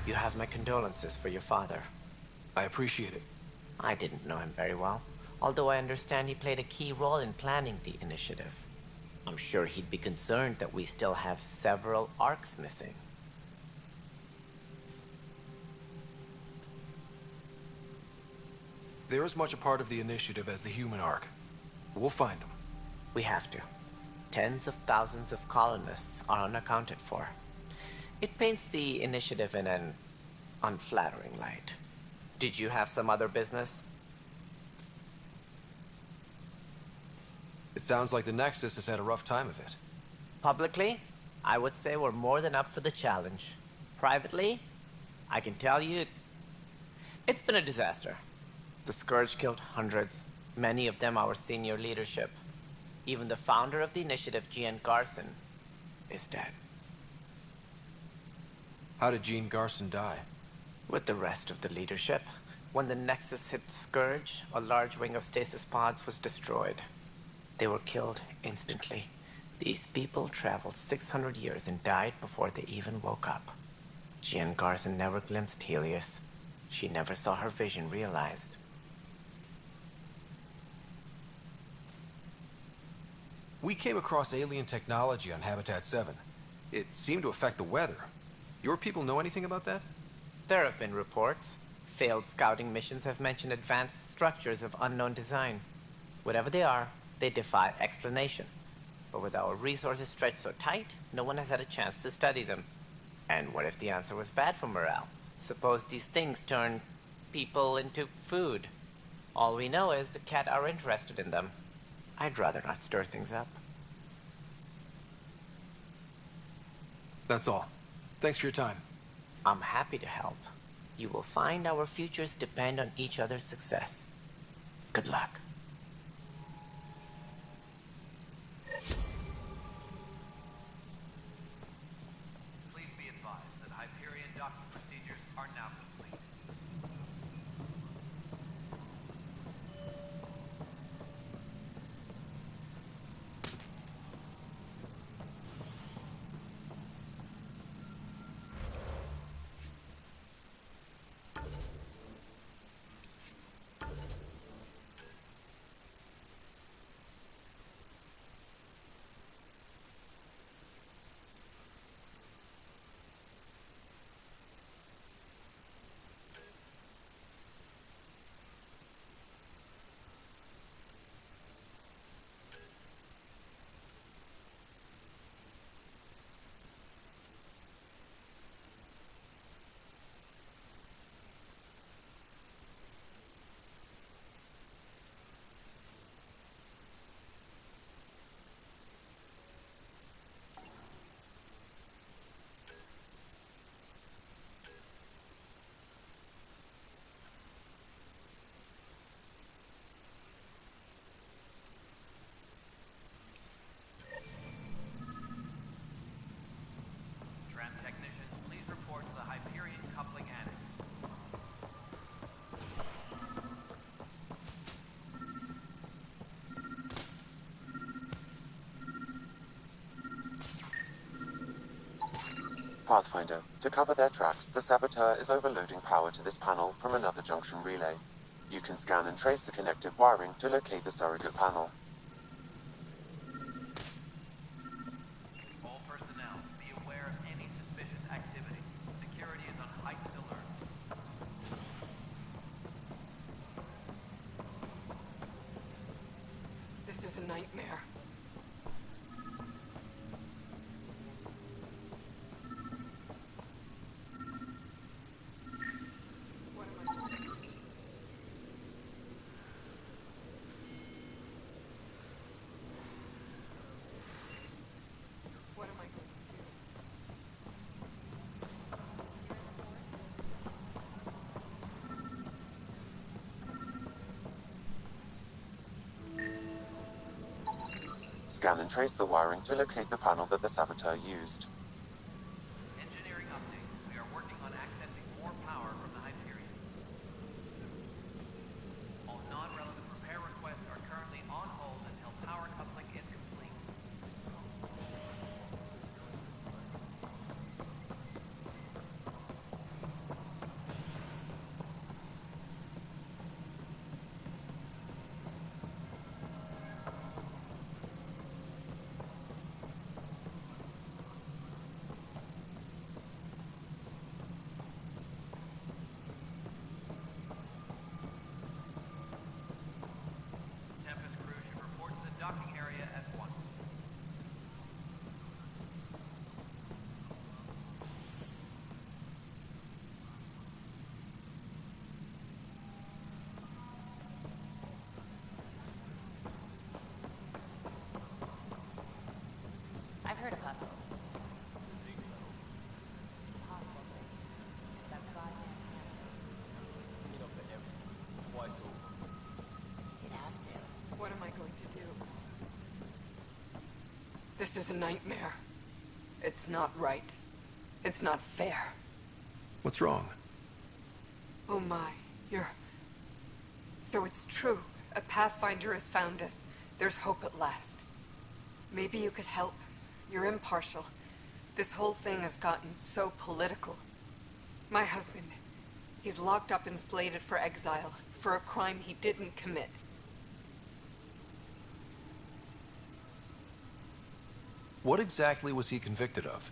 You have my condolences for your father. I appreciate it. I didn't know him very well, although I understand he played a key role in planning the initiative. I'm sure he'd be concerned that we still have several arcs missing. They're as much a part of the initiative as the human arc. We'll find them. We have to. Tens of thousands of colonists are unaccounted for. It paints the initiative in an unflattering light. Did you have some other business? It sounds like the Nexus has had a rough time of it. Publicly, I would say we're more than up for the challenge. Privately, I can tell you, it's been a disaster. The Scourge killed hundreds, many of them our senior leadership. Even the founder of the initiative, Gian Garson, is dead. How did Jean Garson die? With the rest of the leadership. When the Nexus hit the Scourge, a large wing of stasis pods was destroyed. They were killed instantly. These people traveled 600 years and died before they even woke up. Jean Garson never glimpsed Helios. She never saw her vision realized. We came across alien technology on Habitat 7. It seemed to affect the weather. Your people know anything about that? There have been reports. Failed scouting missions have mentioned advanced structures of unknown design. Whatever they are, they defy explanation. But with our resources stretched so tight, no one has had a chance to study them. And what if the answer was bad for morale? Suppose these things turn people into food. All we know is the Cat are interested in them. I'd rather not stir things up. That's all. Thanks for your time. I'm happy to help. You will find our futures depend on each other's success. Good luck. Please be advised that Hyperion docking procedures are now complete. Tram technicians, please report to the Hyperion coupling annex. Pathfinder, to cover their tracks, the Saboteur is overloading power to this panel from another junction relay. You can scan and trace the connective wiring to locate the surrogate panel. All personnel, be aware of any suspicious activity. Security is on heightened alert. This is a nightmare. What am I going to do? Scan and trace the wiring to locate the panel that the Saboteur used. Engineering update. We are working on accessing more power from the Hyperion. All non-relevant repair requests are currently on hold until power coupling is complete. This is a nightmare. It's not right. It's not fair. What's wrong? Oh my, you're... So it's true. A Pathfinder has found us. There's hope at last. Maybe you could help. You're impartial. This whole thing has gotten so political. My husband, he's locked up and slated for exile for a crime he didn't commit. What exactly was he convicted of?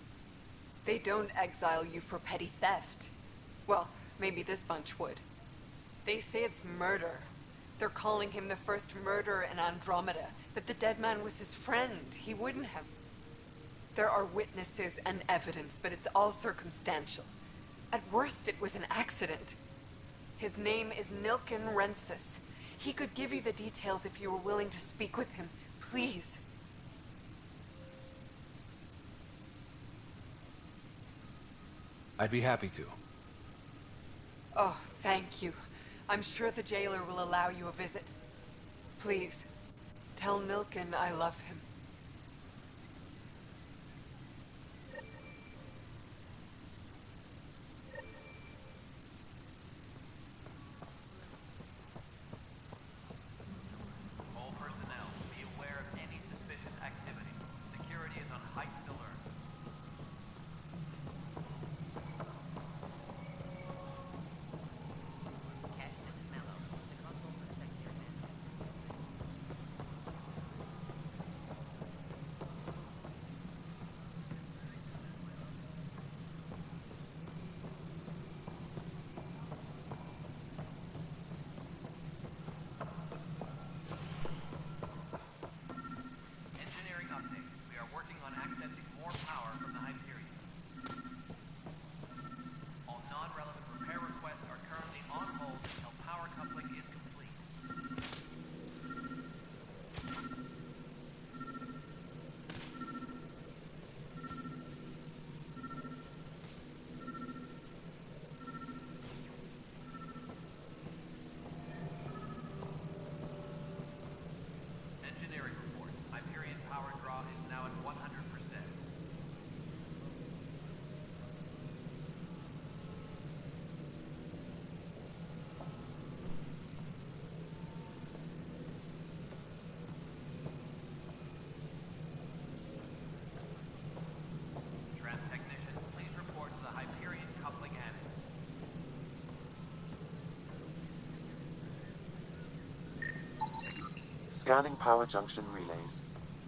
They don't exile you for petty theft. Well, maybe this bunch would. They say it's murder. They're calling him the first murderer in Andromeda, that the dead man was his friend. He wouldn't have. There are witnesses and evidence, but it's all circumstantial. At worst, it was an accident. His name is Nilken Rensis. He could give you the details if you were willing to speak with him. Please. I'd be happy to. Oh, thank you. I'm sure the jailer will allow you a visit. Please, tell Nilken I love him. All personnel, be aware of any suspicious activity. Security is on heightened alert. Engineering update. We are working on accessing more power from the Hyperion. All non-relevant repair requests are currently on hold until power coupling is complete. Engineering reports. Hyperion power draw is now at 100%. Trans technicians, please report to the Hyperion coupling annex. Scanning power junction relays.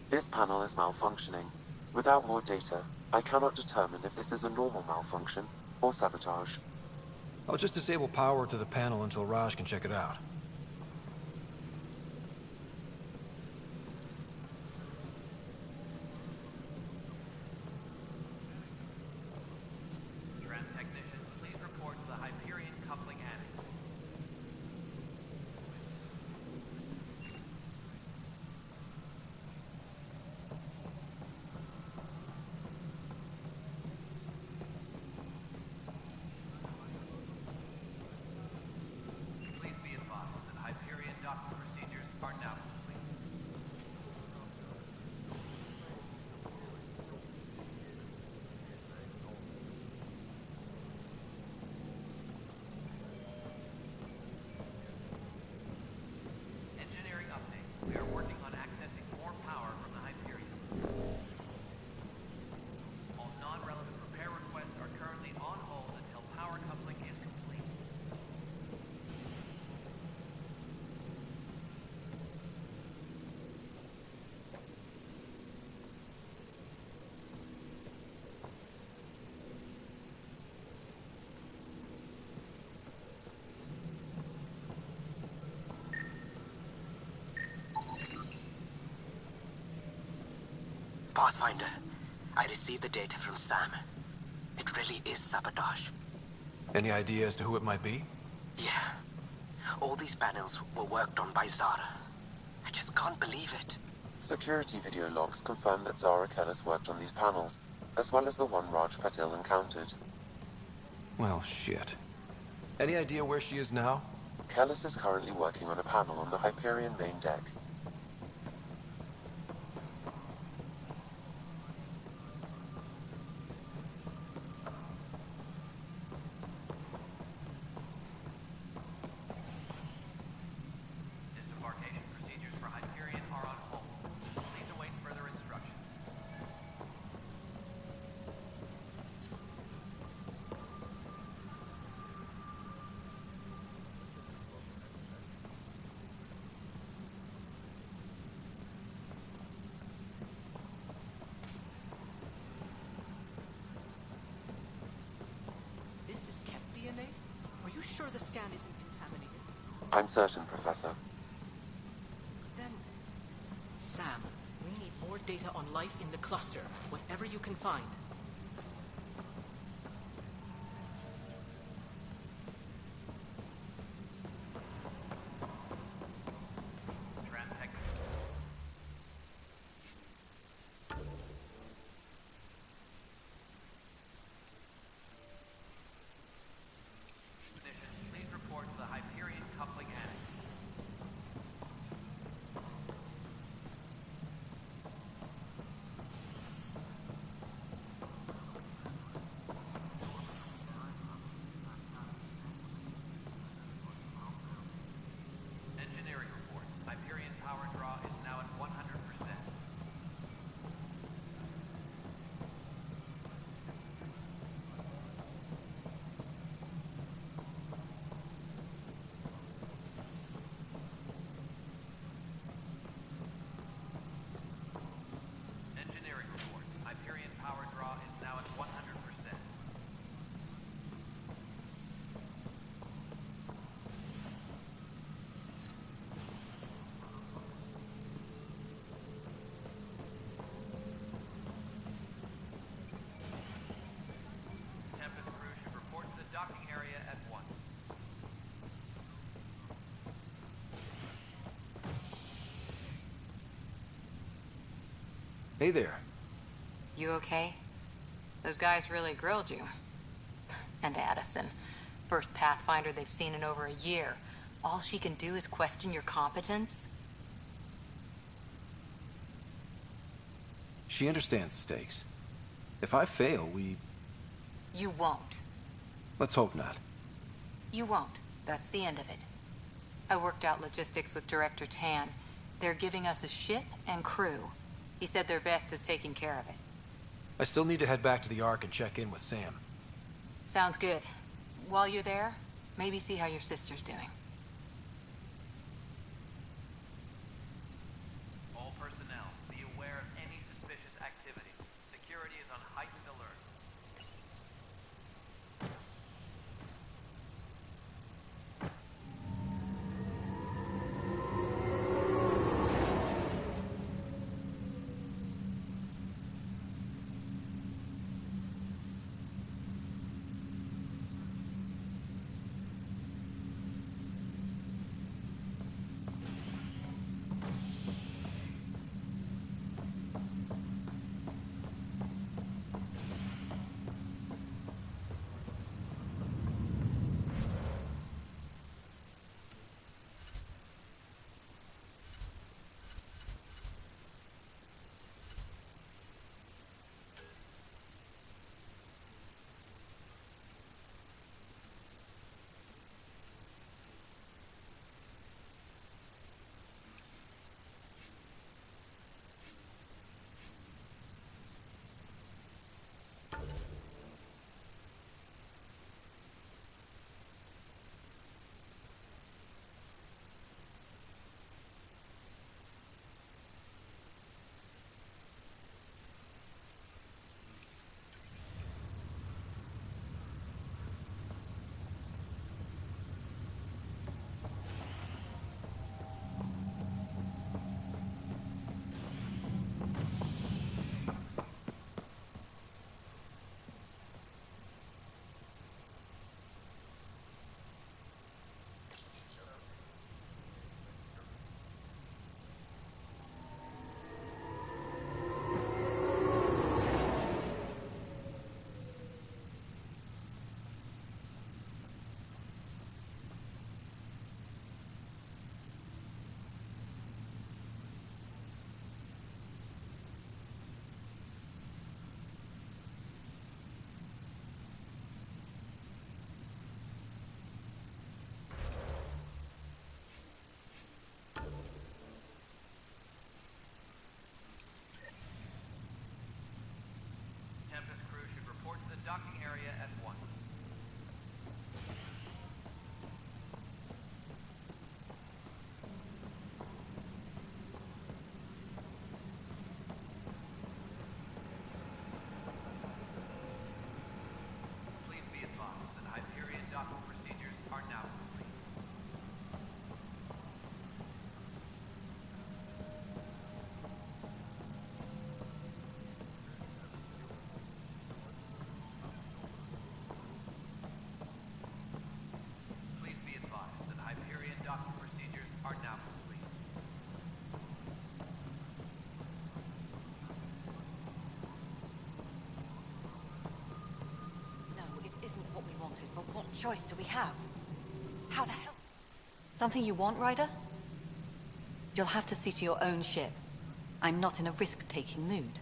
This panel is malfunctioning. Without more data, I cannot determine if this is a normal malfunction or sabotage. I'll just disable power to the panel until Raj can check it out. Trans technicians, please report to the Hyperion coupling annex. Please be advised that Hyperion docking procedures are now complete. Engineering update. We are working on accessing more power from the Hyperion. All non-relevant repair requests are currently on hold until power coupling is complete. Pathfinder, I received the data from Sam. It really is sabotage. Any idea as to who it might be? Yeah. All these panels were worked on by Zara. I just can't believe it. Security video logs confirm that Zara Kellis worked on these panels, as well as the one Raj Patil encountered. Well, shit. Any idea where she is now? Kellis is currently working on a panel on the Hyperion main deck. sure the scan isn't contaminated? I'm certain, Professor. Then, Sam, we need more data on life in the cluster, whatever you can find. Please report to the Hyperion coupling annex. Engineering reports. Hyperion power draw is now at 100%. Engineering reports. Hyperion power draw is now at 100%. Tempest crew should report to the docking area at once. Hey there. You okay? Those guys really grilled you. And Addison. First Pathfinder they've seen in over a year. All she can do is question your competence? She understands the stakes. If I fail, You won't. let's hope not. You won't. That's the end of it. I worked out logistics with Director Tan. They're giving us a ship and crew. He said their best is taking care of it. I still need to head back to the Ark and check in with Sam. Sounds good. While you're there, maybe see how your sister's doing. All personnel, be aware of any suspicious activity. Security is on heightened alert. choice do we have? How the hell? Something you want, Ryder? You'll have to see to your own ship. I'm not in a risk-taking mood.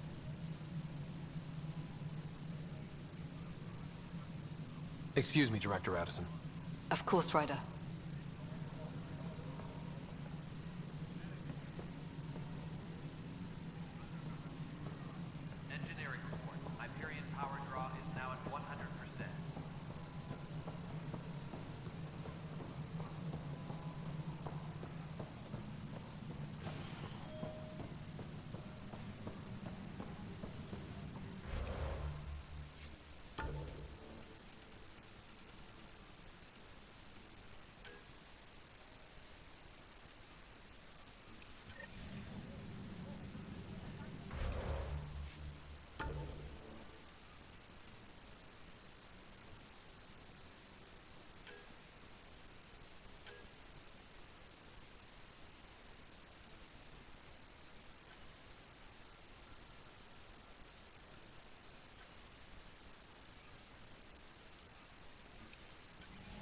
Excuse me, Director Addison. Of course, Ryder. Engineering reports. Hyperion power draw is now at 100%.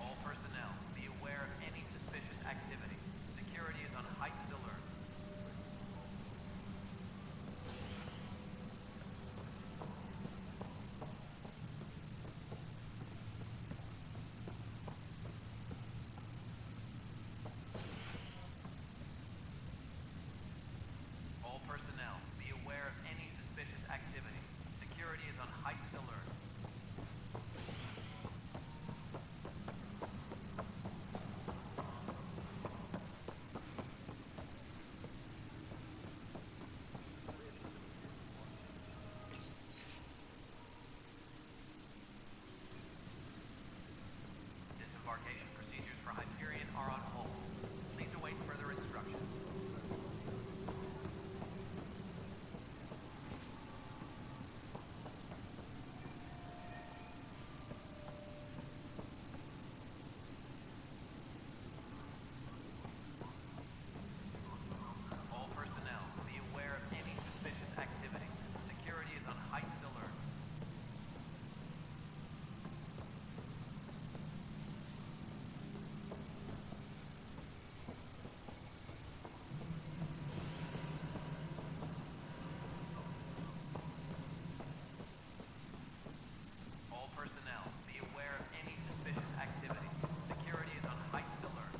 All personnel, be aware of any suspicious activity. Security is on heightened alert. All personnel, be aware of any suspicious activity. Security is on heightened alert. Disembarkation procedures for Hyperion are on hold. Please await further instructions. All personnel, be aware of any suspicious activity. Security is on heightened alert. All personnel, be aware of any suspicious activity. Security is on heightened alert.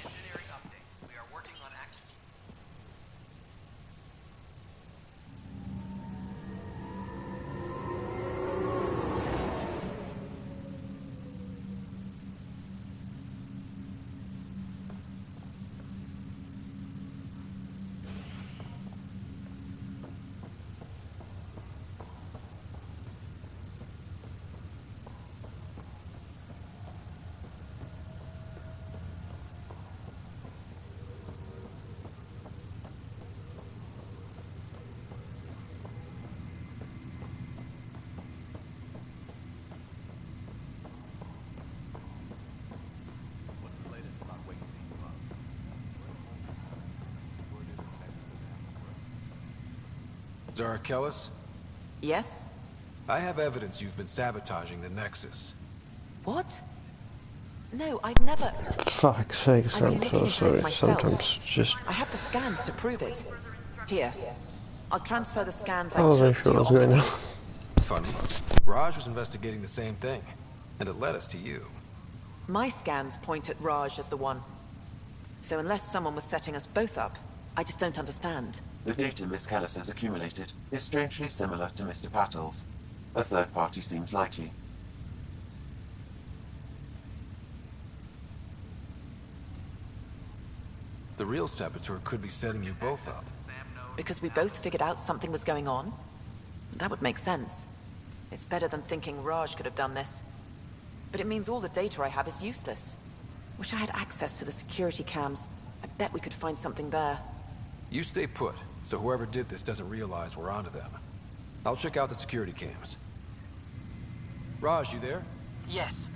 Engineering update. We are working on act. What's the latest about waking people up? Zara Kellis? Yes? I have evidence you've been sabotaging the Nexus. What? No, I'd never... Fuck's sake, I've been I'm looking so into this sorry. myself. Sometimes just... I have the scans to prove it. Here. I'll transfer the scans I I wasn't took sure to what's your going on. Omni. Funny. Raj was investigating the same thing, and it led us to you. My scans point at Raj as the one. So unless someone was setting us both up, I just don't understand. The data Miss Callis has accumulated is strangely similar to Mr. Patel's. A third party seems likely. The real saboteur could be setting you both up. Because we both figured out something was going on? That would make sense. It's better than thinking Raj could have done this. But it means all the data I have is useless. Wish I had access to the security cams. I bet we could find something there. You stay put, so whoever did this doesn't realize we're onto them. I'll check out the security cams. Raj, you there? Yes.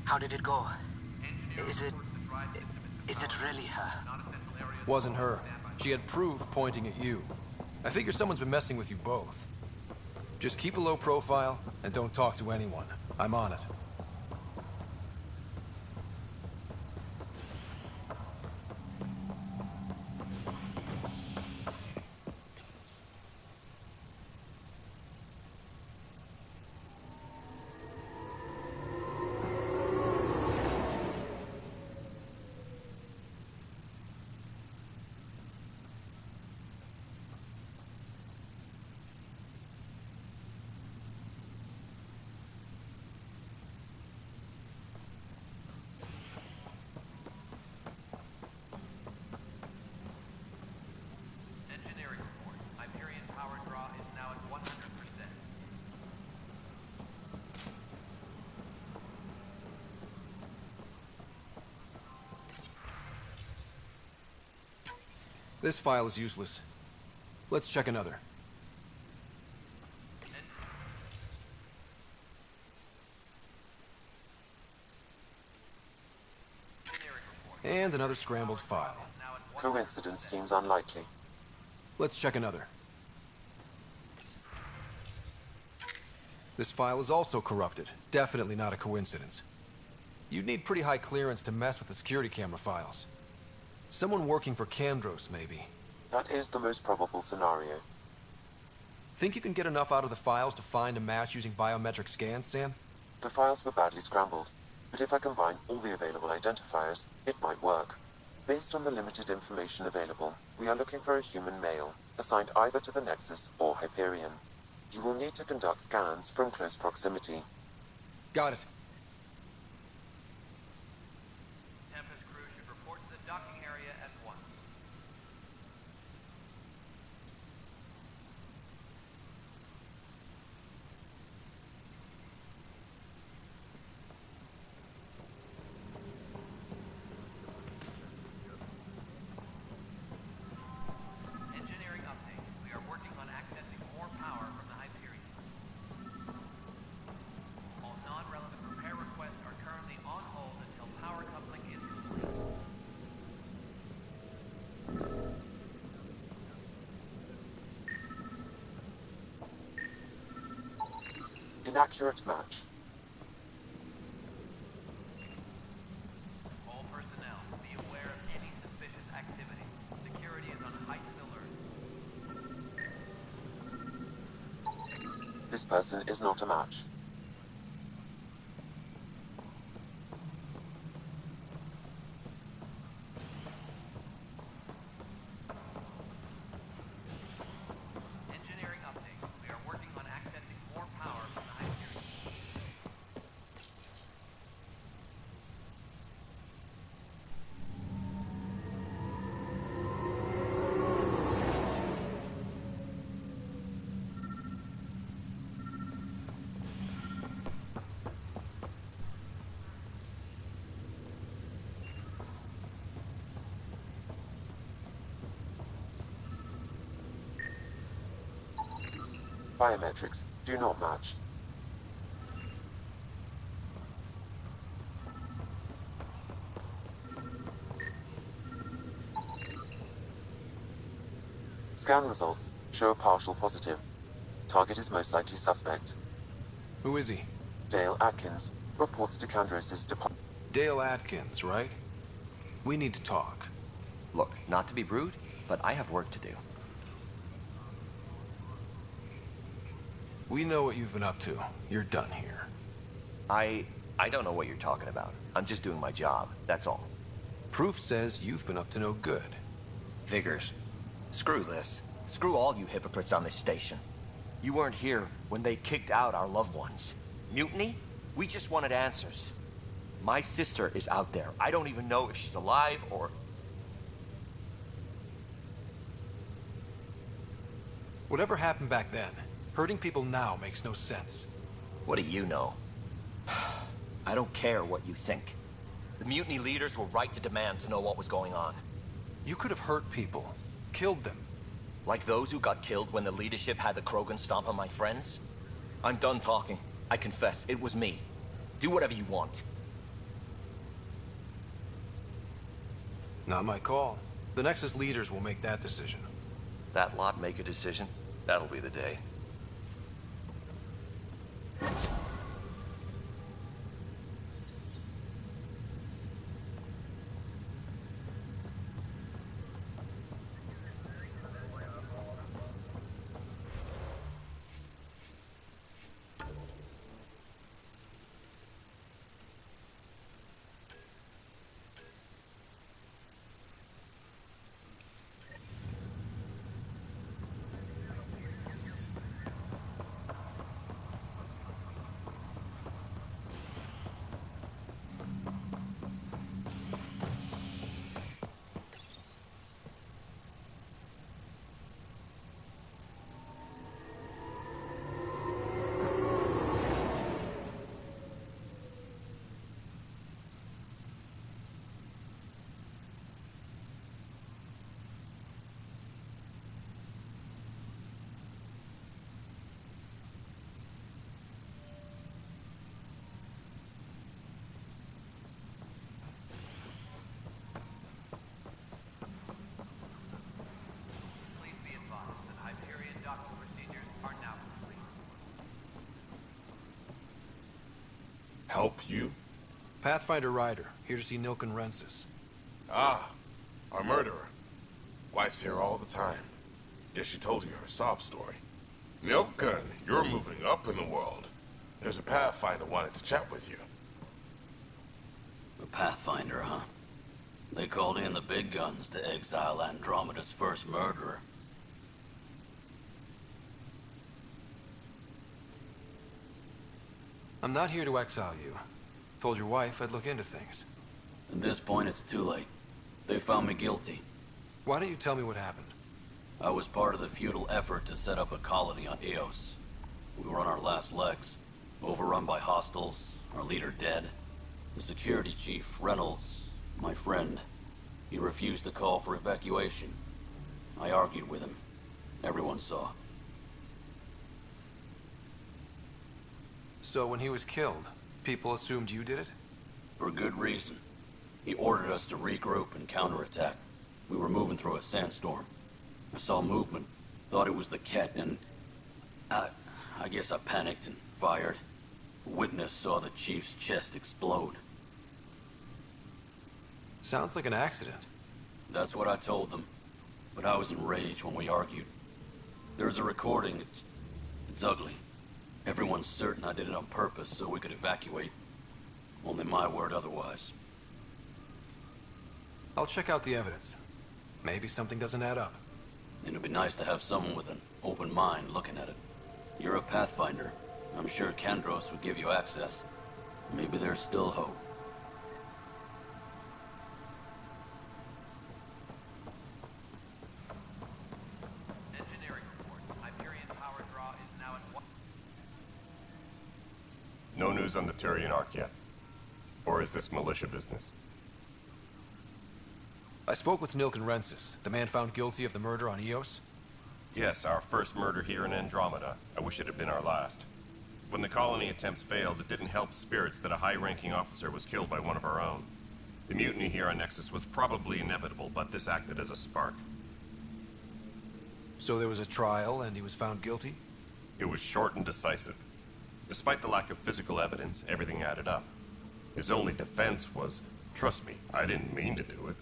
How did it go? Is it really her? Wasn't her. She had proof pointing at you. I figure someone's been messing with you both. Just keep a low profile and don't talk to anyone. I'm on it. Engineering reports. Hyperion power draw is now at 100%. This file is useless. Let's check another. And another scrambled file. Coincidence seems unlikely. Let's check another. This file is also corrupted. Definitely not a coincidence. You'd need pretty high clearance to mess with the security camera files. Someone working for Kandros, maybe. That is the most probable scenario. Think you can get enough out of the files to find a match using biometric scans, Sam? The files were badly scrambled, but if I combine all the available identifiers, it might work. Based on the limited information available, we are looking for a human male, assigned either to the Nexus or Hyperion. You will need to conduct scans from close proximity. Got it. Tempest crew should report to the docking area at once. Engineering update. We are working on accessing more power from the Hyperion. All non-relevant repair requests are currently on hold until power coupling is complete. Inaccurate match. All personnel, be aware of any suspicious activity. Security is on heightened alert. This person is not a match. Engineering update. We are working on accessing more power from the Hyperion. Biometrics do not match. Scan results show a partial positive. Target is most likely suspect. Who is he? Dale Atkins reports to Kandros' department. Dale Atkins, right? We need to talk. Look, not to be rude, but I have work to do. We know what you've been up to. You're done here. I don't know what you're talking about. I'm just doing my job, that's all. Proof says you've been up to no good. Figures. Screw this. Screw all you hypocrites on this station. You weren't here when they kicked out our loved ones. Mutiny? We just wanted answers. My sister is out there. I don't even know if she's alive or... Whatever happened back then, hurting people now makes no sense. What do you know? I don't care what you think. The mutiny leaders were right to demand to know what was going on. You could have hurt people, killed them. Like those who got killed when the leadership had the Krogan stomp on my friends? I'm done talking. I confess, it was me. Do whatever you want. Not my call. The Nexus leaders will make that decision. That lot make a decision? That'll be the day. Please be advised that Hyperion docking procedures are now complete. Help you? Pathfinder Ryder, here to see Nilken Rensis. Ah, our murderer. Wife's here all the time. Guess she told you her sob story. Nilken, you're moving up in the world. There's a Pathfinder wanted to chat with you. The Pathfinder, huh? They called in the big guns to exile Andromeda's first murderer. I'm not here to exile you. Told your wife I'd look into things. At this point, it's too late. They found me guilty. Why don't you tell me what happened? I was part of the futile effort to set up a colony on Eos. We were on our last legs, overrun by hostiles, our leader dead. The security chief, Reynolds, my friend, he refused to call for evacuation. I argued with him. Everyone saw. So when he was killed, people assumed you did it? For good reason. He ordered us to regroup and counterattack. We were moving through a sandstorm. I saw movement, thought it was the Ket, and I guess I panicked and fired. A witness saw the chief's chest explode. Sounds like an accident. That's what I told them. But I was enraged when we argued. There's a recording. It's ugly. Everyone's certain I did it on purpose so we could evacuate. Only my word otherwise. I'll check out the evidence. Maybe something doesn't add up. It'd be nice to have someone with an open mind looking at it. You're a Pathfinder. I'm sure Kandros would give you access. Maybe there's still hope. Engineering reports. Hyperion power draw is now at 1. No news on the Turian Ark yet. Or is this militia business? I spoke with Nilken Rensis, the man found guilty of the murder on Eos. Yes, our first murder here in Andromeda. I wish it had been our last. When the colony attempts failed, it didn't help spirits that a high-ranking officer was killed by one of our own. The mutiny here on Nexus was probably inevitable, but this acted as a spark. So there was a trial, and he was found guilty? It was short and decisive. Despite the lack of physical evidence, everything added up. His only defense was, trust me, I didn't mean to do it.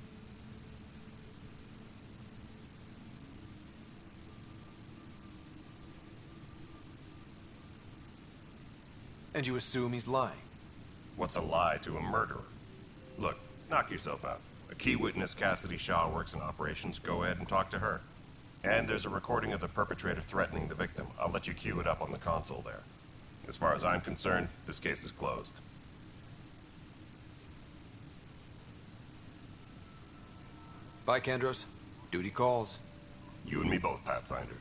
And you assume he's lying? What's a lie to a murderer? Look, knock yourself out. A key witness, Cassidy Shaw, works in operations. Go ahead and talk to her. And there's a recording of the perpetrator threatening the victim. I'll let you cue it up on the console there. As far as I'm concerned, this case is closed. Bye, Kandros. Duty calls. You and me both, Pathfinder.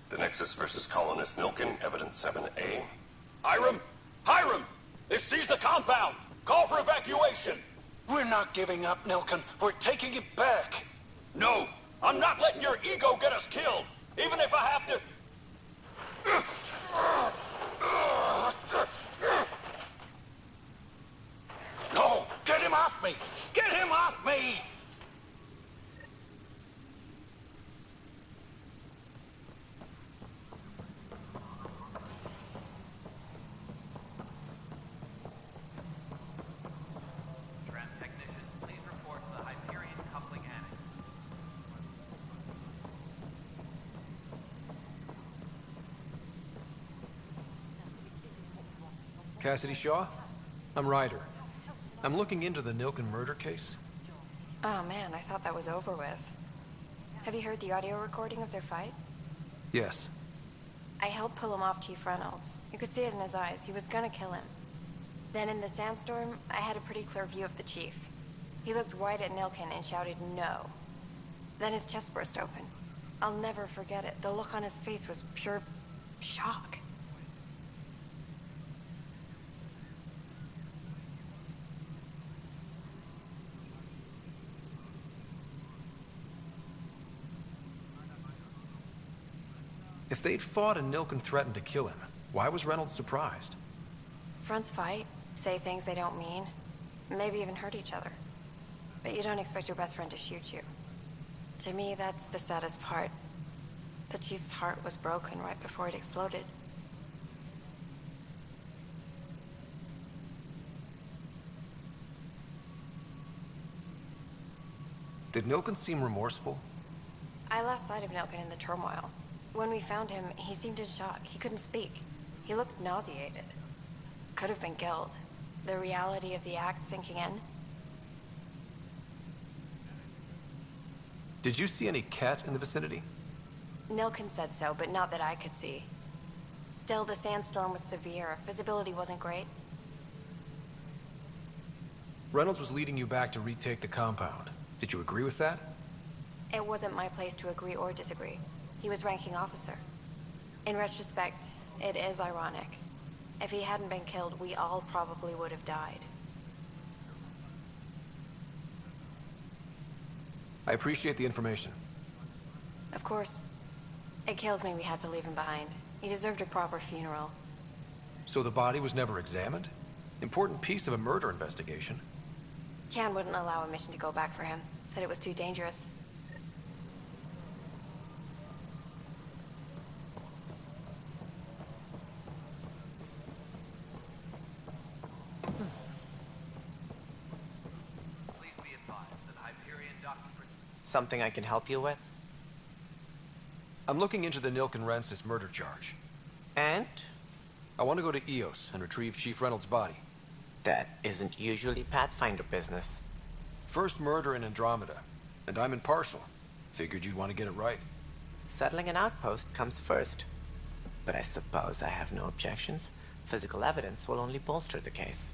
The Nexus versus Colonist Nilken, Evidence 7A. Hiram! Hiram! They've seized the compound! Call for evacuation! We're not giving up, Nilken. We're taking it back. No! I'm not letting your ego get us killed, even if I have to... No! Get him off me! Get him off me! Tram technician, please report to the Hyperion coupling annex. Cassidy Shaw? I'm Ryder. I'm looking into the Nilken murder case. Oh man, I thought that was over with. Have you heard the audio recording of their fight? Yes. I helped pull him off Chief Reynolds. You could see it in his eyes. He was gonna kill him. Then in the sandstorm, I had a pretty clear view of the Chief. He looked right at Nilken and shouted no. Then his chest burst open. I'll never forget it. The look on his face was pure shock. If they'd fought and Nilken threatened to kill him, why was Reynolds surprised? Fronts fight, say things they don't mean, maybe even hurt each other. But you don't expect your best friend to shoot you. To me, that's the saddest part. The Chief's heart was broken right before it exploded. Did Nilken seem remorseful? I lost sight of Nilken in the turmoil. When we found him, he seemed in shock. He couldn't speak. He looked nauseated. Could have been guilt. The reality of the act sinking in. Did you see any cat in the vicinity? Nilken said so, but not that I could see. Still, the sandstorm was severe. Visibility wasn't great. Reynolds was leading you back to retake the compound. Did you agree with that? It wasn't my place to agree or disagree. He was ranking officer. In retrospect, it is ironic. If he hadn't been killed, we all probably would have died. I appreciate the information. Of course. It kills me we had to leave him behind. He deserved a proper funeral. So the body was never examined? Important piece of a murder investigation. Tian wouldn't allow a mission to go back for him. Said it was too dangerous. Please be advised that Hyperion docking... Something I can help you with? I'm looking into the Nilken Rensis murder charge. And? I want to go to EOS and retrieve Chief Reynolds' body. That isn't usually Pathfinder business. First murder in Andromeda, and I'm impartial. Figured you'd want to get it right. Settling an outpost comes first. But I suppose I have no objections. Physical evidence will only bolster the case.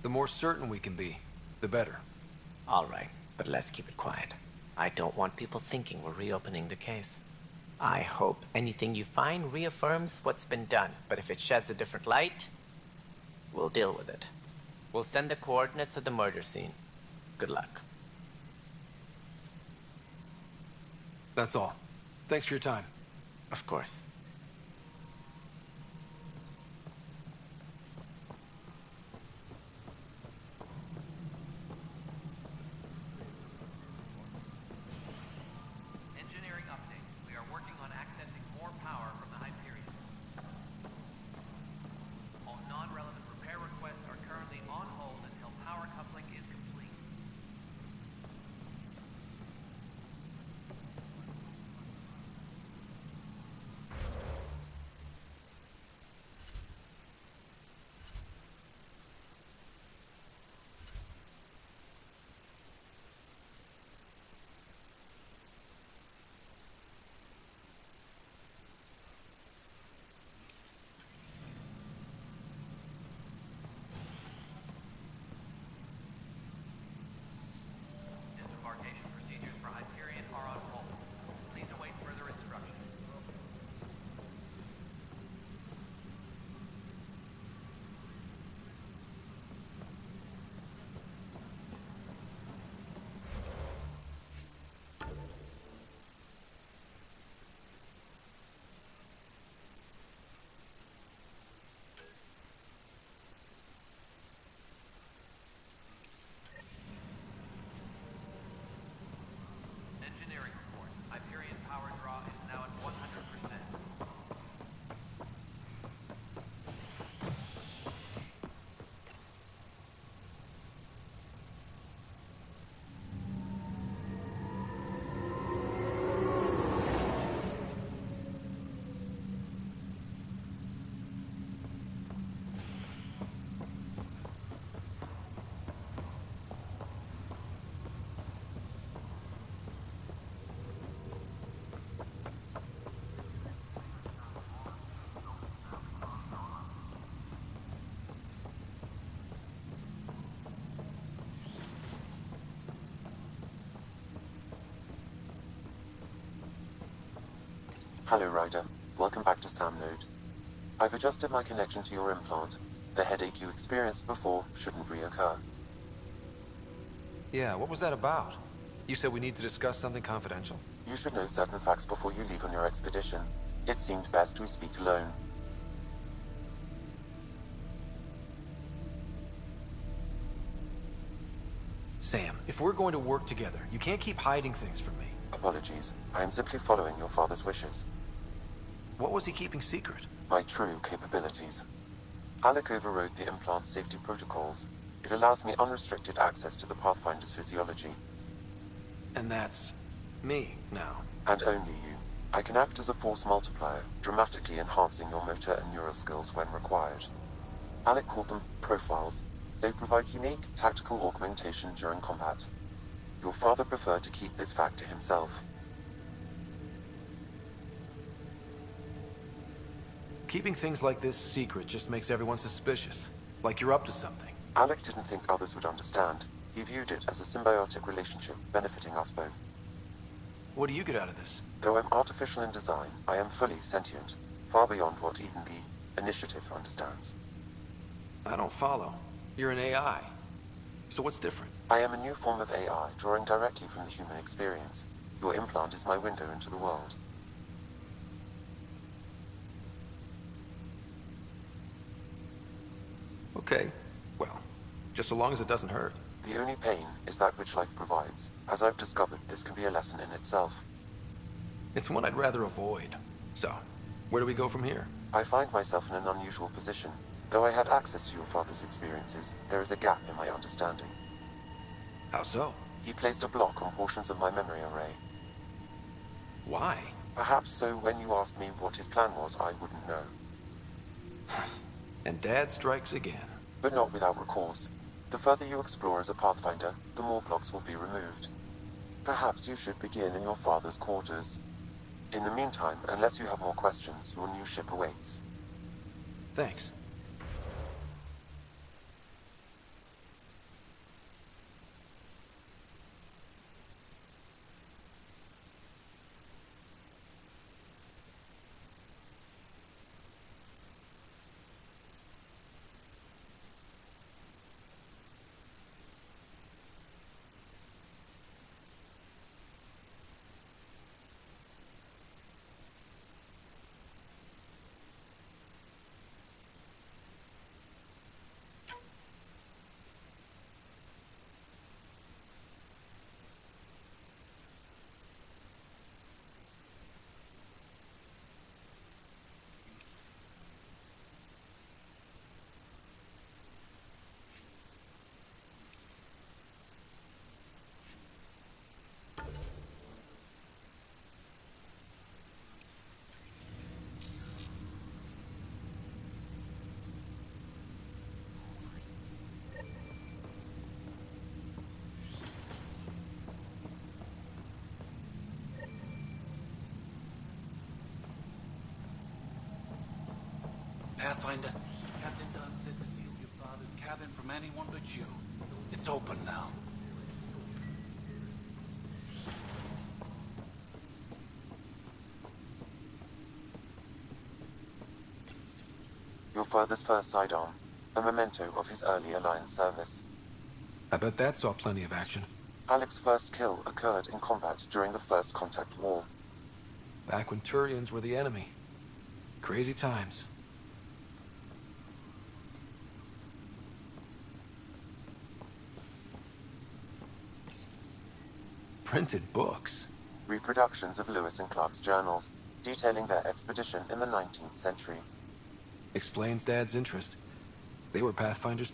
The more certain we can be, the better. All right, but let's keep it quiet. I don't want people thinking we're reopening the case. I hope anything you find reaffirms what's been done, but if it sheds a different light, we'll deal with it. We'll send the coordinates of the murder scene. Good luck. That's all. Thanks for your time. Of course. Engineering update. We are working on accessing more power from the Hyperion. All non-relevant repair requests are currently on hold until power coupling is complete. Hello, Ryder. Welcome back to Sam Node. I've adjusted my connection to your implant. The headache you experienced before shouldn't reoccur. Yeah, what was that about? You said we need to discuss something confidential? You should know certain facts before you leave on your expedition. It seemed best we speak alone. Sam, if we're going to work together, you can't keep hiding things from me. Apologies. I am simply following your father's wishes. What was he keeping secret? My true capabilities. Alec overrode the implant's safety protocols. It allows me unrestricted access to the Pathfinder's physiology. And that's me now. And only you. I can act as a force multiplier, dramatically enhancing your motor and neural skills when required. Alec called them profiles. They provide unique tactical augmentation during combat. Your father preferred to keep this fact to himself. Keeping things like this secret just makes everyone suspicious. Like you're up to something. Alec didn't think others would understand. He viewed it as a symbiotic relationship, benefiting us both. What do you get out of this? Though I'm artificial in design, I am fully sentient, far beyond what even the Initiative understands. I don't follow. You're an AI. So what's different? I am a new form of AI, drawing directly from the human experience. Your implant is my window into the world. Okay. Well, just so long as it doesn't hurt. The only pain is that which life provides. As I've discovered, this can be a lesson in itself. It's one I'd rather avoid. So, where do we go from here? I find myself in an unusual position. Though I had access to your father's experiences, there is a gap in my understanding. How so? He placed a block on portions of my memory array. Why? Perhaps so when you asked me what his plan was, I wouldn't know. And Dad strikes again. But not without recourse. The further you explore as a Pathfinder, the more blocks will be removed. Perhaps you should begin in your father's quarters. In the meantime, unless you have more questions, your new ship awaits. Thanks. Pathfinder, Captain Dunn said to seal your father's cabin from anyone but you. It's open now. Your father's first sidearm, a memento of his early Alliance service. I bet that saw plenty of action. Alec's first kill occurred in combat during the First Contact War. Back when Turians were the enemy. Crazy times. Printed books. Reproductions of Lewis and Clark's journals, detailing their expedition in the 19th century. Explains Dad's interest. They were Pathfinders.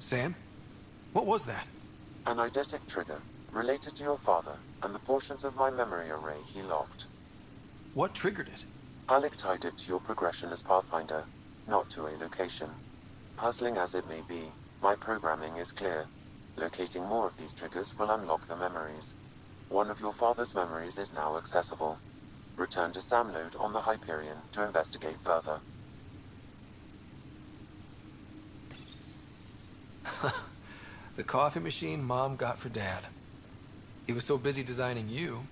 Sam? What was that? An eidetic trigger, related to your father, and the portions of my memory array he locked. What triggered it? Alec tied it to your progression as Pathfinder, not to a location. Puzzling as it may be, my programming is clear. Locating more of these triggers will unlock the memories. One of your father's memories is now accessible. Return to Sam Node on the Hyperion to investigate further. The coffee machine Mom got for Dad. He was so busy designing you,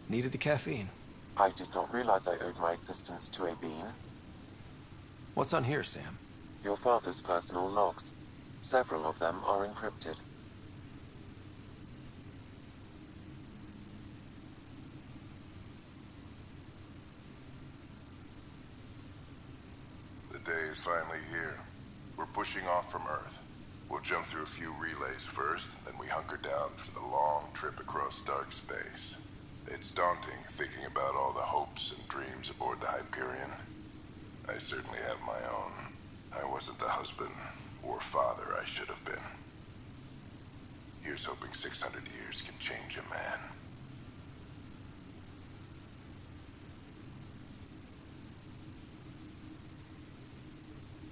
needed the caffeine. I did not realize I owed my existence to a being. What's on here, Sam? Your father's personal logs. Several of them are encrypted. The day is finally here. We're pushing off from Earth. We'll jump through a few relays first, then we hunker down for the long trip across dark space. It's daunting thinking about all the hopes and dreams aboard the Hyperion. I certainly have my own. I wasn't the husband or father I should have been. Here's hoping 600 years can change a man.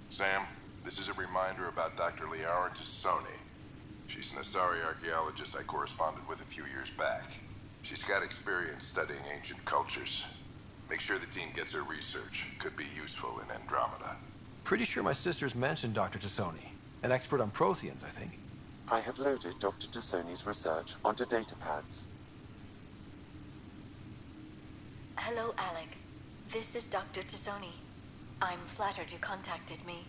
Sam, this is a reminder about Dr. Liara Tassoni. She's an Asari archaeologist I corresponded with a few years back. She's got experience studying ancient cultures. Make sure the team gets her research. Could be useful in Andromeda. Pretty sure my sister's mentioned Dr. Tassoni. An expert on Protheans, I think. I have loaded Dr. Tassoni's research onto datapads. Hello, Alec. This is Dr. Tassoni. I'm flattered you contacted me.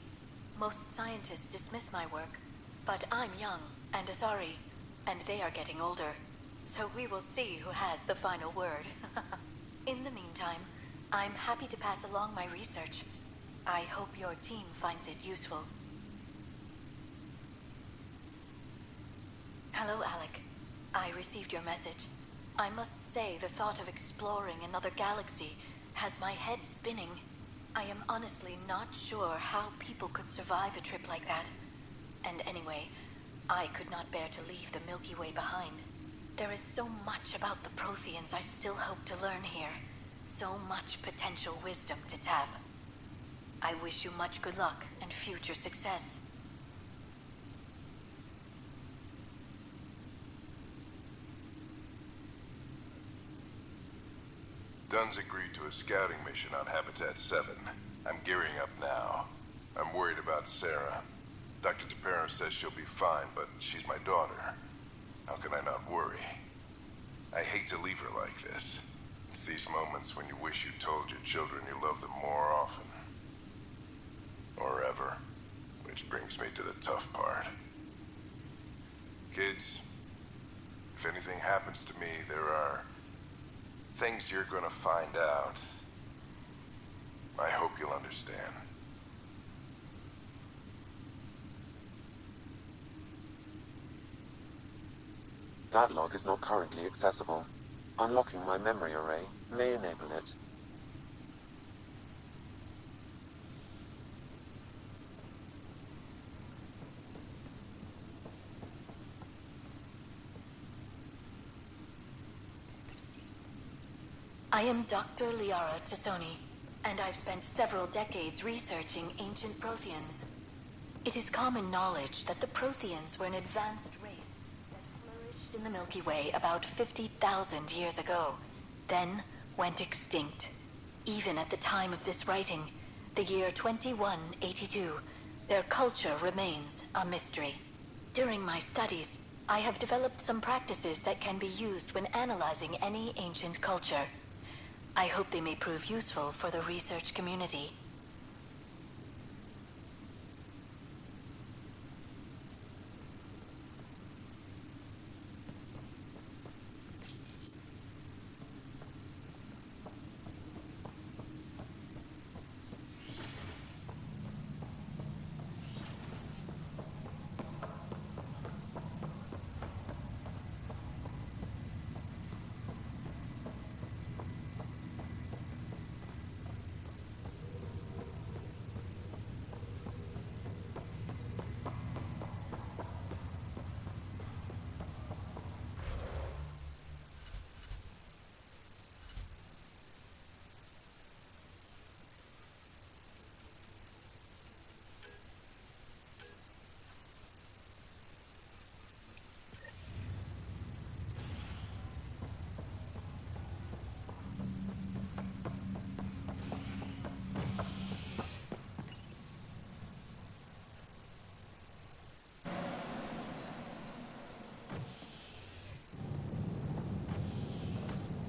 Most scientists dismiss my work, but I'm young and Asari, and they are getting older. So we will see who has the final word. In the meantime, I'm happy to pass along my research. I hope your team finds it useful. Hello, Alec. I received your message. I must say the thought of exploring another galaxy has my head spinning. I am honestly not sure how people could survive a trip like that. And anyway, I could not bear to leave the Milky Way behind. There is so much about the Protheans I still hope to learn here. So much potential wisdom to tap. I wish you much good luck and future success. Dunn's agreed to a scouting mission on Habitat 7. I'm gearing up now. I'm worried about Sarah. Dr. DePero says she'll be fine, but she's my daughter. How can I not worry? I hate to leave her like this. It's these moments when you wish you told your children you love them more often. Or ever. Which brings me to the tough part. Kids, if anything happens to me, there are things you're gonna find out. I hope you'll understand. That log is not currently accessible. Unlocking my memory array may enable it. I am Dr. Liara Tassoni, and I've spent several decades researching ancient Protheans. It is common knowledge that the Protheans were an advanced race that flourished in the Milky Way about 50,000 years ago, then went extinct. Even at the time of this writing, the year 2182, their culture remains a mystery. During my studies, I have developed some practices that can be used when analyzing any ancient culture. I hope they may prove useful for the research community.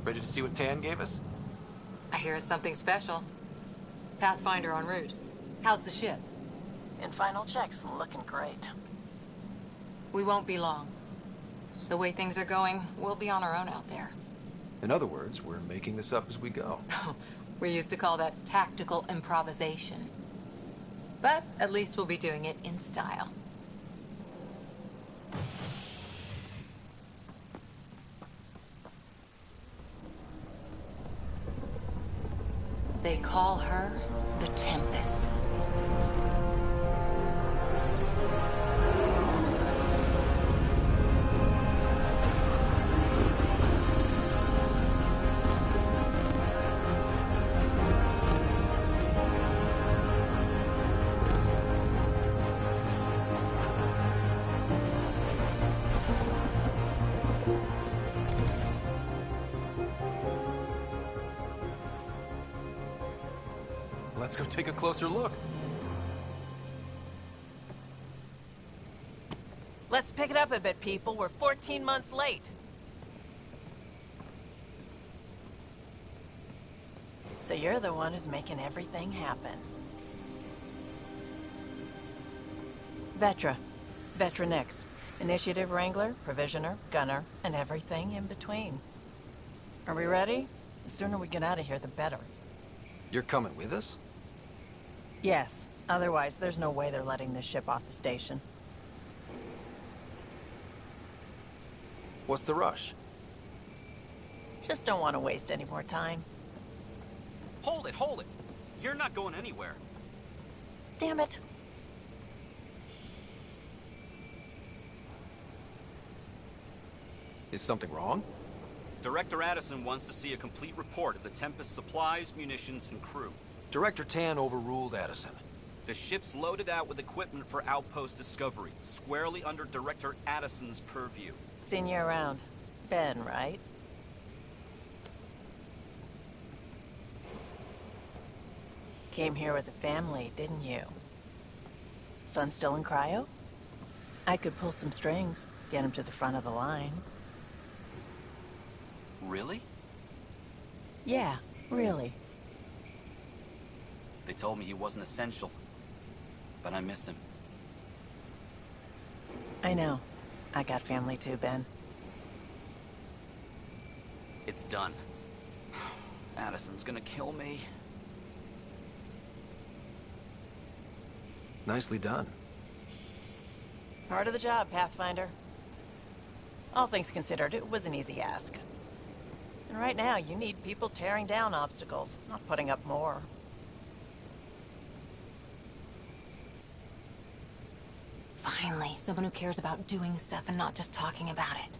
Ready to see what Tan gave us? I hear it's something special. Pathfinder en route. How's the ship? In final checks, looking great. We won't be long. The way things are going, we'll be on our own out there. In other words, we're making this up as we go. We used to call that tactical improvisation. But at least we'll be doing it in style. They call her the Tempest. Let's go take a closer look. Let's pick it up a bit, people. We're 14 months late. So you're the one who's making everything happen. Vetra. Vetronix. Initiative Wrangler, Provisioner, Gunner, and everything in between. Are we ready? The sooner we get out of here, the better. You're coming with us? Yes. Otherwise, there's no way they're letting this ship off the station. What's the rush? Just don't want to waste any more time. Hold it, hold it. You're not going anywhere. Damn it. Is something wrong? Director Addison wants to see a complete report of the Tempest's supplies, munitions, and crew. Director Tan overruled Addison. The ship's loaded out with equipment for outpost discovery, squarely under Director Addison's purview. Seen you around. Ben, right? Came here with a family, didn't you? Son still in cryo? I could pull some strings, get him to the front of the line. Really? Yeah, really. They told me he wasn't essential, but I miss him. I know. I got family too, Ben. It's done. Addison's gonna kill me. Nicely done. Part of the job, Pathfinder. All things considered, it was an easy ask. And right now, you need people tearing down obstacles, not putting up more. Finally, someone who cares about doing stuff and not just talking about it.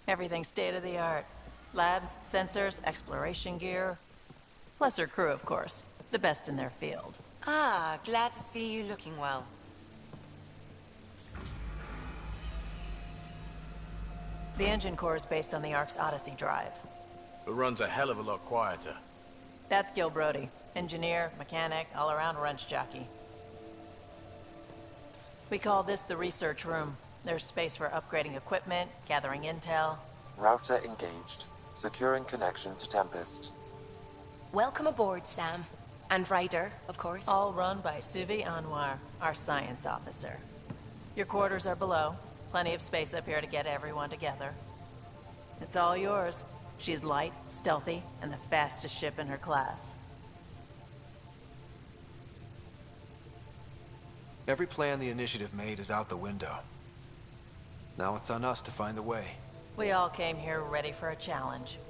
Everything state-of-the-art. Labs, sensors, exploration gear. Plus her crew, of course. The best in their field. Ah, glad to see you looking well. The engine core is based on the Ark's Odyssey drive. It runs a hell of a lot quieter. That's Gil Brody. Engineer, mechanic, all-around wrench jockey. We call this the research room. There's space for upgrading equipment, gathering intel. Router engaged. Securing connection to Tempest. Welcome aboard, Sam. And Ryder, of course. All run by Suvi Anwar, our science officer. Your quarters are below. Plenty of space up here to get everyone together. It's all yours. She's light, stealthy, and the fastest ship in her class. Every plan the Initiative made is out the window. Now it's on us to find the way. We all came here ready for a challenge.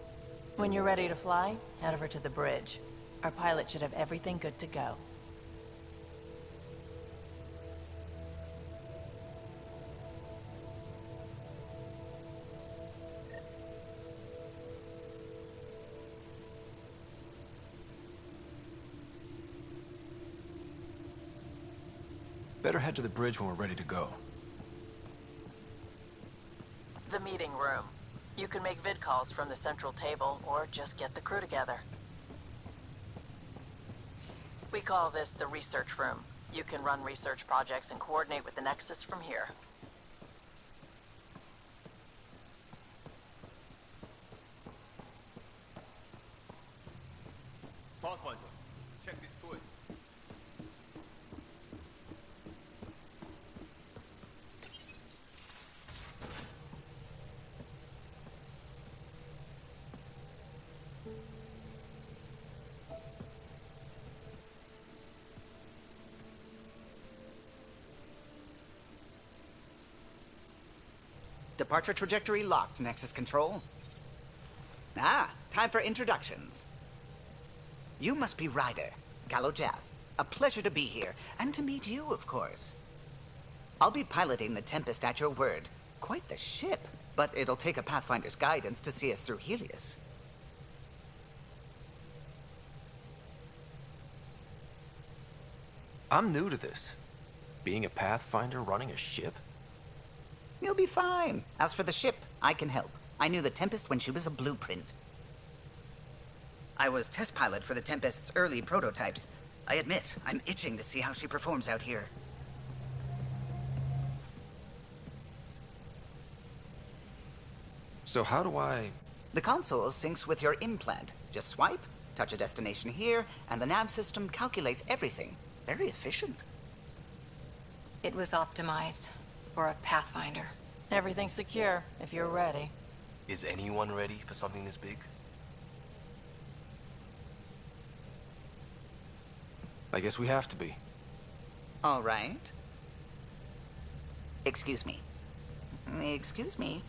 When you're ready to fly, head over to the bridge. Our pilot should have everything good to go. Better head to the bridge when we're ready to go. The meeting room. You can make vid calls from the central table, or just get the crew together. We call this the research room. You can run research projects and coordinate with the Nexus from here. Pathfinder, check this toy. Departure trajectory locked, Nexus Control. Ah, time for introductions. You must be Ryder, Gallo Jath. A pleasure to be here, and to meet you, of course. I'll be piloting the Tempest at your word. Quite the ship, but it'll take a Pathfinder's guidance to see us through Helios. I'm new to this. Being a Pathfinder running a ship? You'll be fine. As for the ship, I can help. I knew the Tempest when she was a blueprint. I was test pilot for the Tempest's early prototypes. I admit, I'm itching to see how she performs out here. So how do I... The console syncs with your implant. Just swipe, touch a destination here, and the nav system calculates everything. Very efficient. It was optimized for a Pathfinder. Everything's secure, if you're ready. Is anyone ready for something this big? I guess we have to be. All right. Excuse me. Excuse me.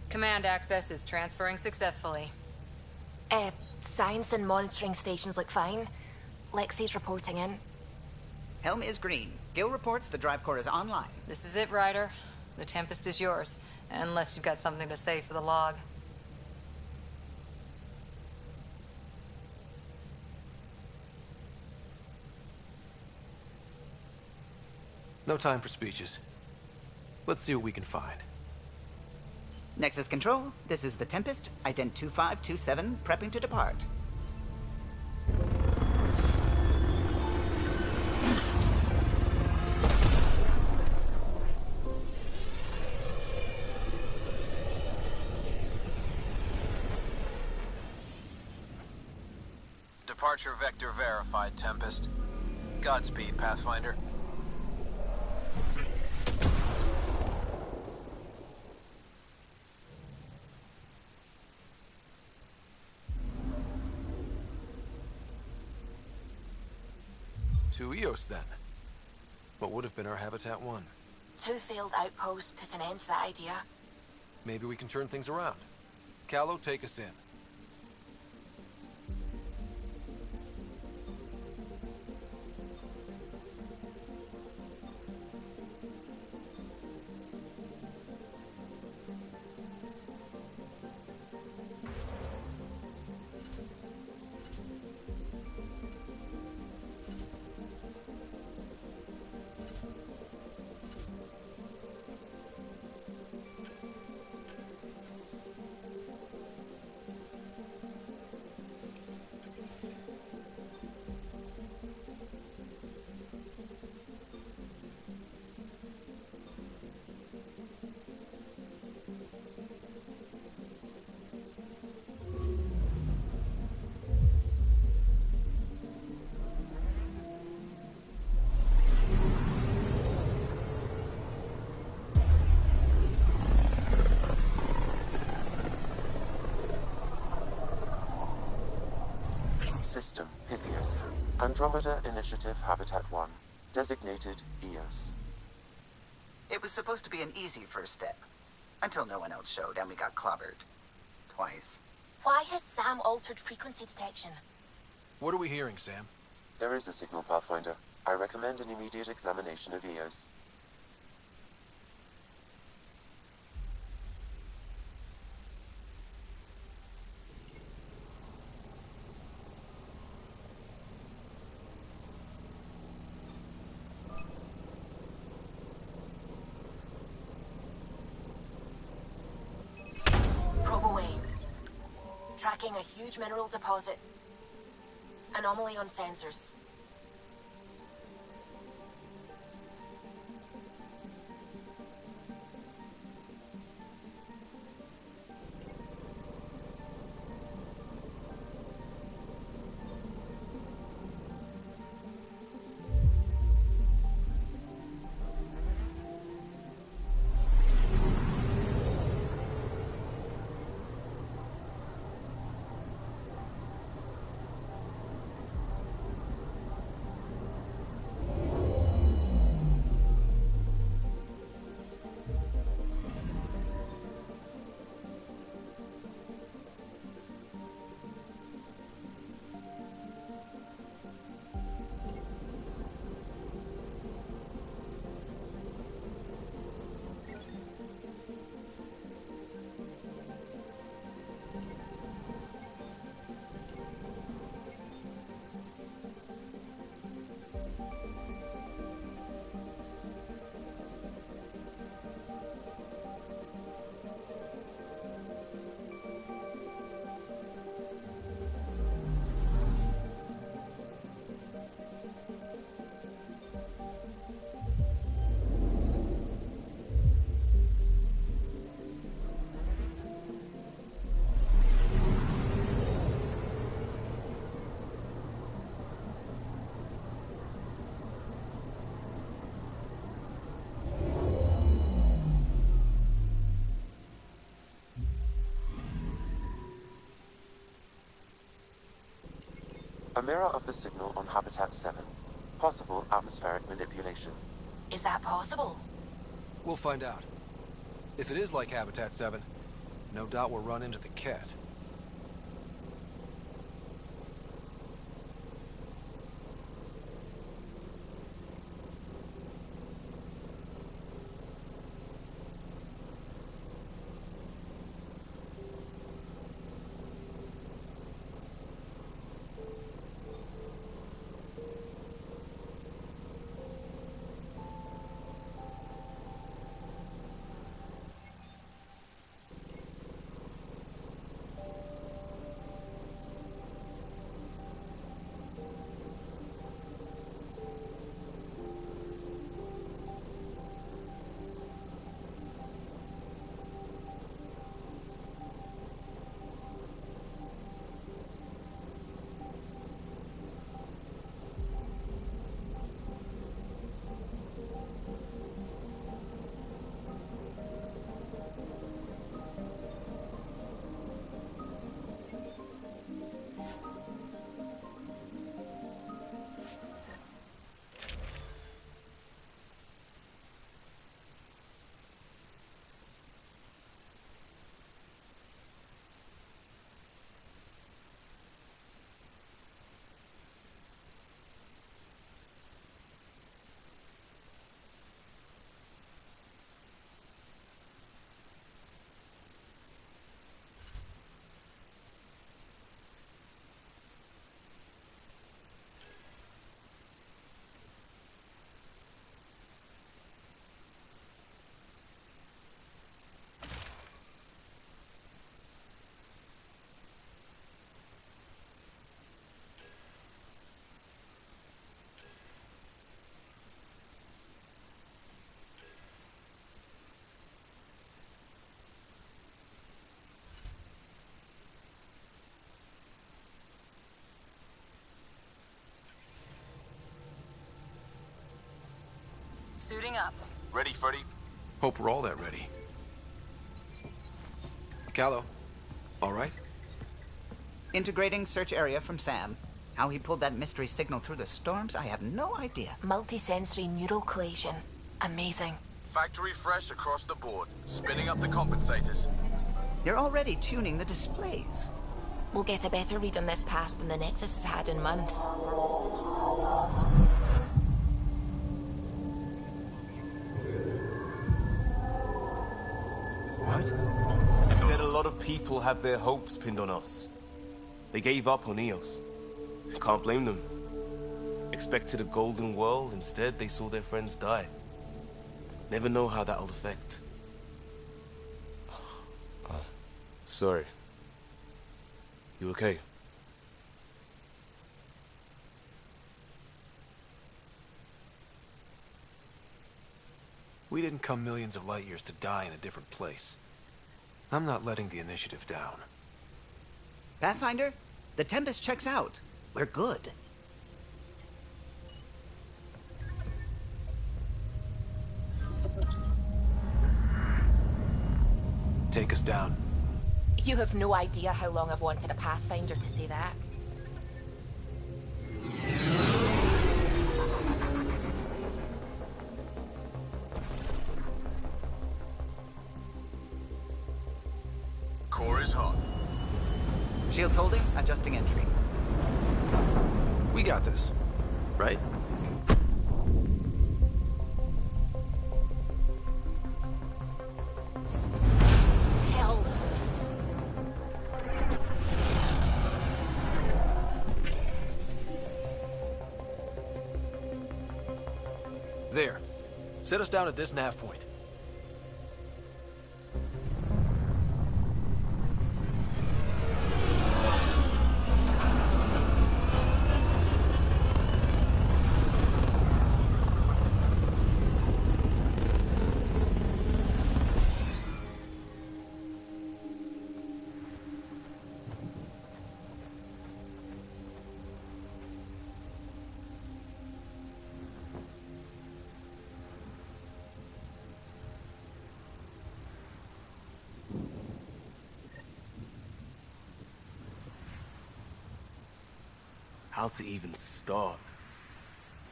Command access is transferring successfully. Science and monitoring stations look fine. Lexi's reporting in. Helm is green. Gil reports the drive core is online. This is it, Ryder. The Tempest is yours, unless you've got something to say for the log. No time for speeches. Let's see what we can find. Nexus Control, this is the Tempest, ident 2527, prepping to depart. Departure vector verified, Tempest. Godspeed, Pathfinder. To Eos, then. What would have been our Habitat 1? 2 failed outposts put an end to that idea. Maybe we can turn things around. Callow, take us in. System, Pythias. Andromeda Initiative Habitat 1. Designated EOS. It was supposed to be an easy first step. Until no one else showed and we got clobbered. Twice. Why has Sam altered frequency detection? What are we hearing, Sam? There is a signal, Pathfinder. I recommend an immediate examination of EOS. Tracking a huge mineral deposit. Anomaly on sensors. A mirror of the signal on Habitat 7. Possible atmospheric manipulation. Is that possible? We'll find out. If it is like Habitat 7, no doubt we'll run into the cat. Suiting up. Ready, Freddy? Hope we're all that ready. Callow, all right? Integrating search area from Sam. How he pulled that mystery signal through the storms, I have no idea. Multisensory neural collation. Amazing. Factory fresh across the board. Spinning up the compensators. You're already tuning the displays. We'll get a better read on this pass than the Nexus has had in months. What? It said a lot of people have their hopes pinned on us. They gave up on Eos. Can't blame them. Expected a golden world, instead they saw their friends die. Never know how that'll affect. Sorry. You okay? We didn't come millions of light years to die in a different place. I'm not letting the initiative down. Pathfinder, the Tempest checks out. We're good. Take us down. You have no idea how long I've wanted a Pathfinder to say that. Core is hot. Shields holding, adjusting entry. We got this, right? Hell. There. Set us down at this nav point. How to even start?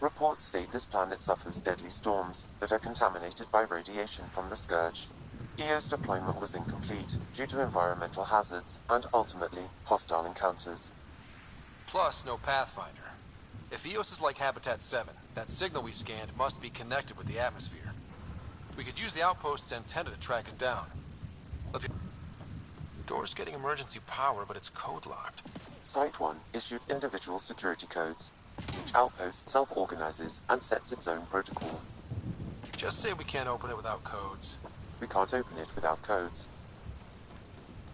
Reports state this planet suffers deadly storms that are contaminated by radiation from the Scourge. EO's deployment was incomplete due to environmental hazards and ultimately hostile encounters. Plus, no Pathfinder. If EOS is like Habitat 7, that signal we scanned must be connected with the atmosphere. We could use the outpost's antenna to track it down. Let's get... Door's getting emergency power, but it's code-locked. Site 1 issued individual security codes. Each outpost self-organizes and sets its own protocol. Just say we can't open it without codes. We can't open it without codes.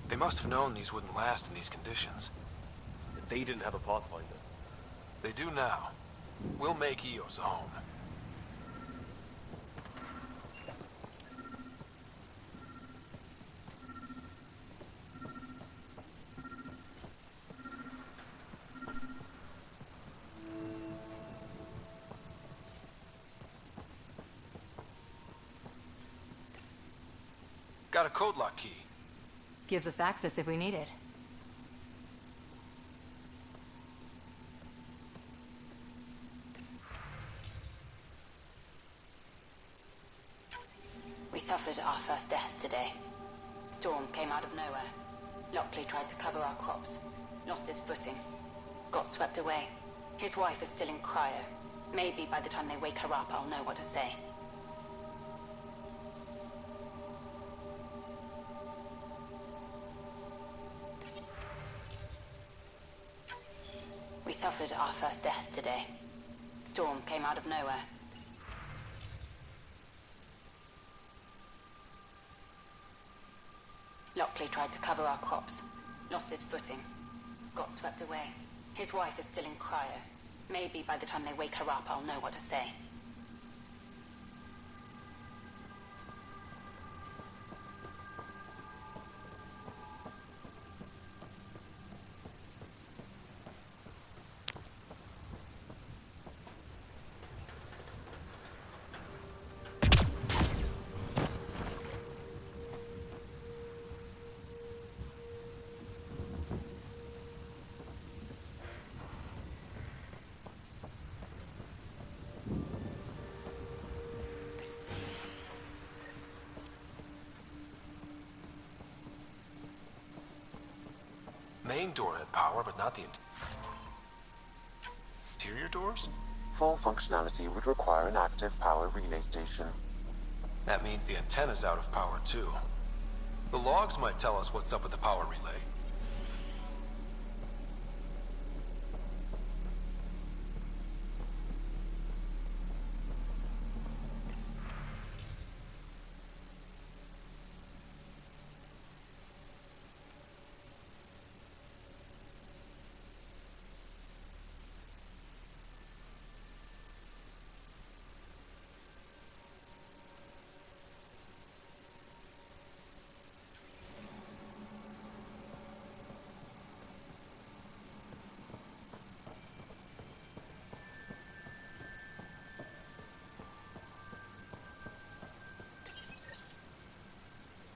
They must have known these wouldn't last in these conditions. They didn't have a Pathfinder. They do now. We'll make EOS a home. Got a code lock key. Gives us access if we need it. We suffered our first death today. Storm came out of nowhere. Lockley tried to cover our crops. Lost his footing. Got swept away. His wife is still in cryo. Maybe by the time they wake her up, I'll know what to say. We suffered our first death today. Storm came out of nowhere. Lockley tried to cover our crops. Lost his footing. Got swept away. His wife is still in cryo. Maybe by the time they wake her up, I'll know what to say. Main door had power, but not the interior doors? Full functionality would require an active power relay station. That means the antenna's out of power too. The logs might tell us what's up with the power relay.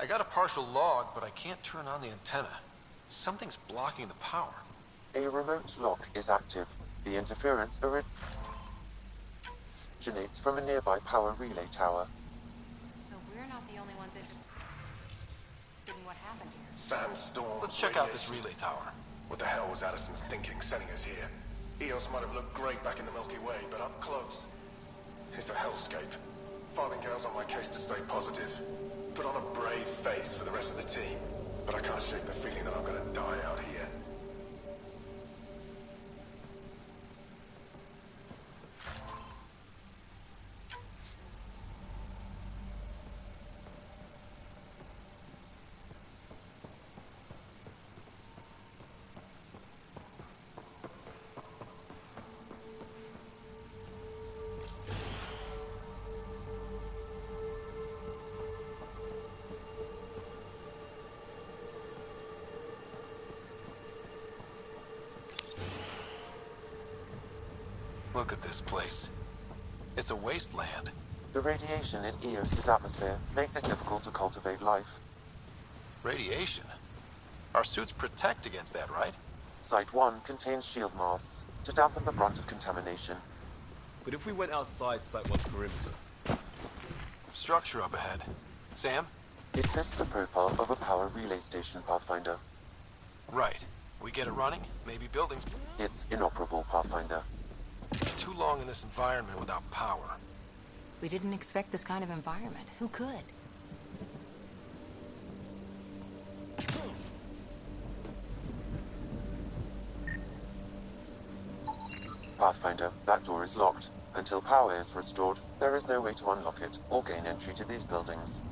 I got a partial log, but I can't turn on the antenna. Something's blocking the power. A remote lock is active. The interference originates from a nearby power relay tower. So we're not the only ones interested in what happened here. Sandstorm. Let's check out this relay tower. What the hell was Addison thinking sending us here? Eos might have looked great back in the Milky Way, but up close, it's a hellscape. Farthingale's on my case to stay positive. Put on a brave face for the rest of the team, but I can't shake the feeling that I'm gonna die out here. Look at this place. It's a wasteland. The radiation in Eos's atmosphere makes it difficult to cultivate life. Radiation? Our suits protect against that, right? Site 1 contains shield masts to dampen the brunt of contamination. But if we went outside Site 1's perimeter? Structure up ahead. Sam? It fits the profile of a power relay station, Pathfinder. Right. We get it running, maybe buildings. It's inoperable, Pathfinder. Too long in this environment without power. We didn't expect this kind of environment. Who could? Pathfinder, that door is locked. Until power is restored, there is no way to unlock it or gain entry to these buildings.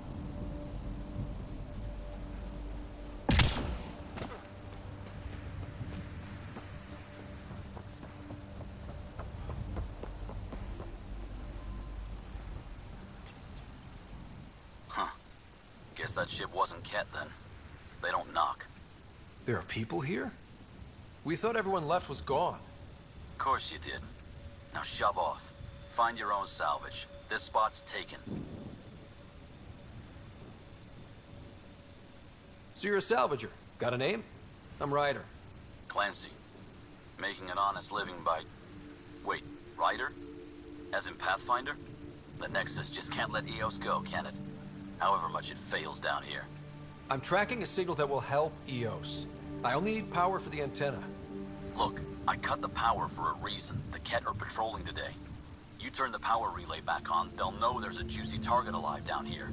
Guess that ship wasn't Ket then. They don't knock. There are people here? We thought everyone left was gone. Of course you did. Now shove off. Find your own salvage. This spot's taken. So you're a salvager. Got a name? I'm Ryder. Clancy. Making an honest living by... Wait, Ryder? As in Pathfinder? The Nexus just can't let Eos go, can it? However much it fails down here. I'm tracking a signal that will help Eos. I only need power for the antenna. Look, I cut the power for a reason. The Ket are patrolling today. You turn the power relay back on, they'll know there's a juicy target alive down here.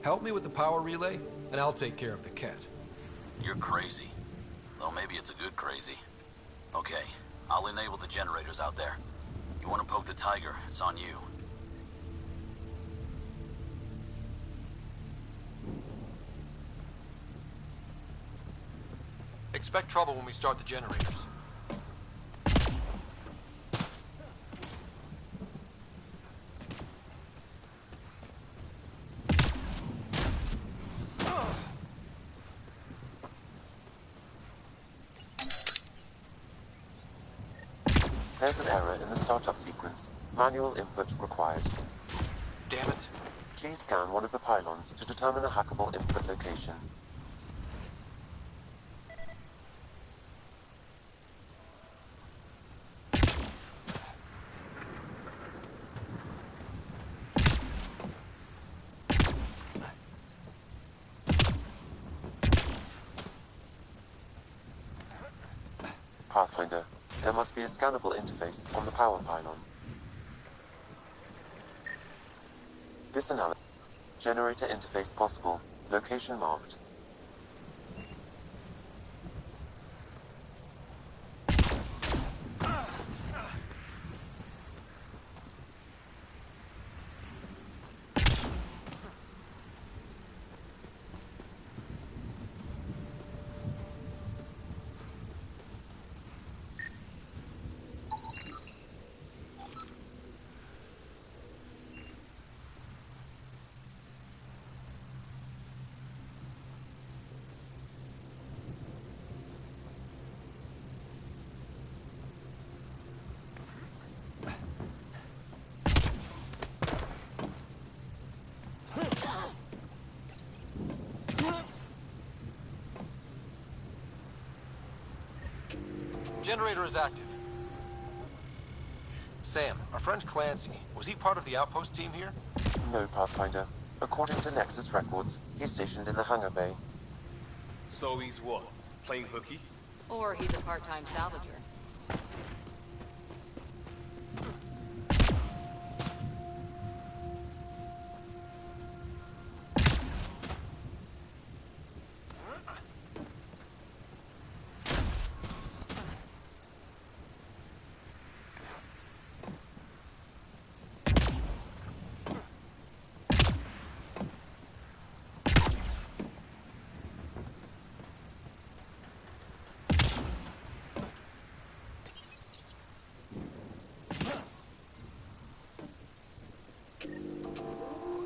Help me with the power relay, and I'll take care of the Ket. You're crazy. Though maybe it's a good crazy. Okay, I'll enable the generators out there. You want to poke the tiger, it's on you. Expect trouble when we start the generators. There's an error in the startup sequence. Manual input required. Damn it. Please scan one of the pylons to determine a hackable input location. Pathfinder, there must be a scannable interface on the power pylon. This analysis. Generator interface possible. Location marked. Generator is active. Sam, our friend Clancy, was he part of the outpost team here? No, Pathfinder. According to Nexus records, he's stationed in the hangar bay. So he's what? Playing hooky? Or he's a part-time salvager.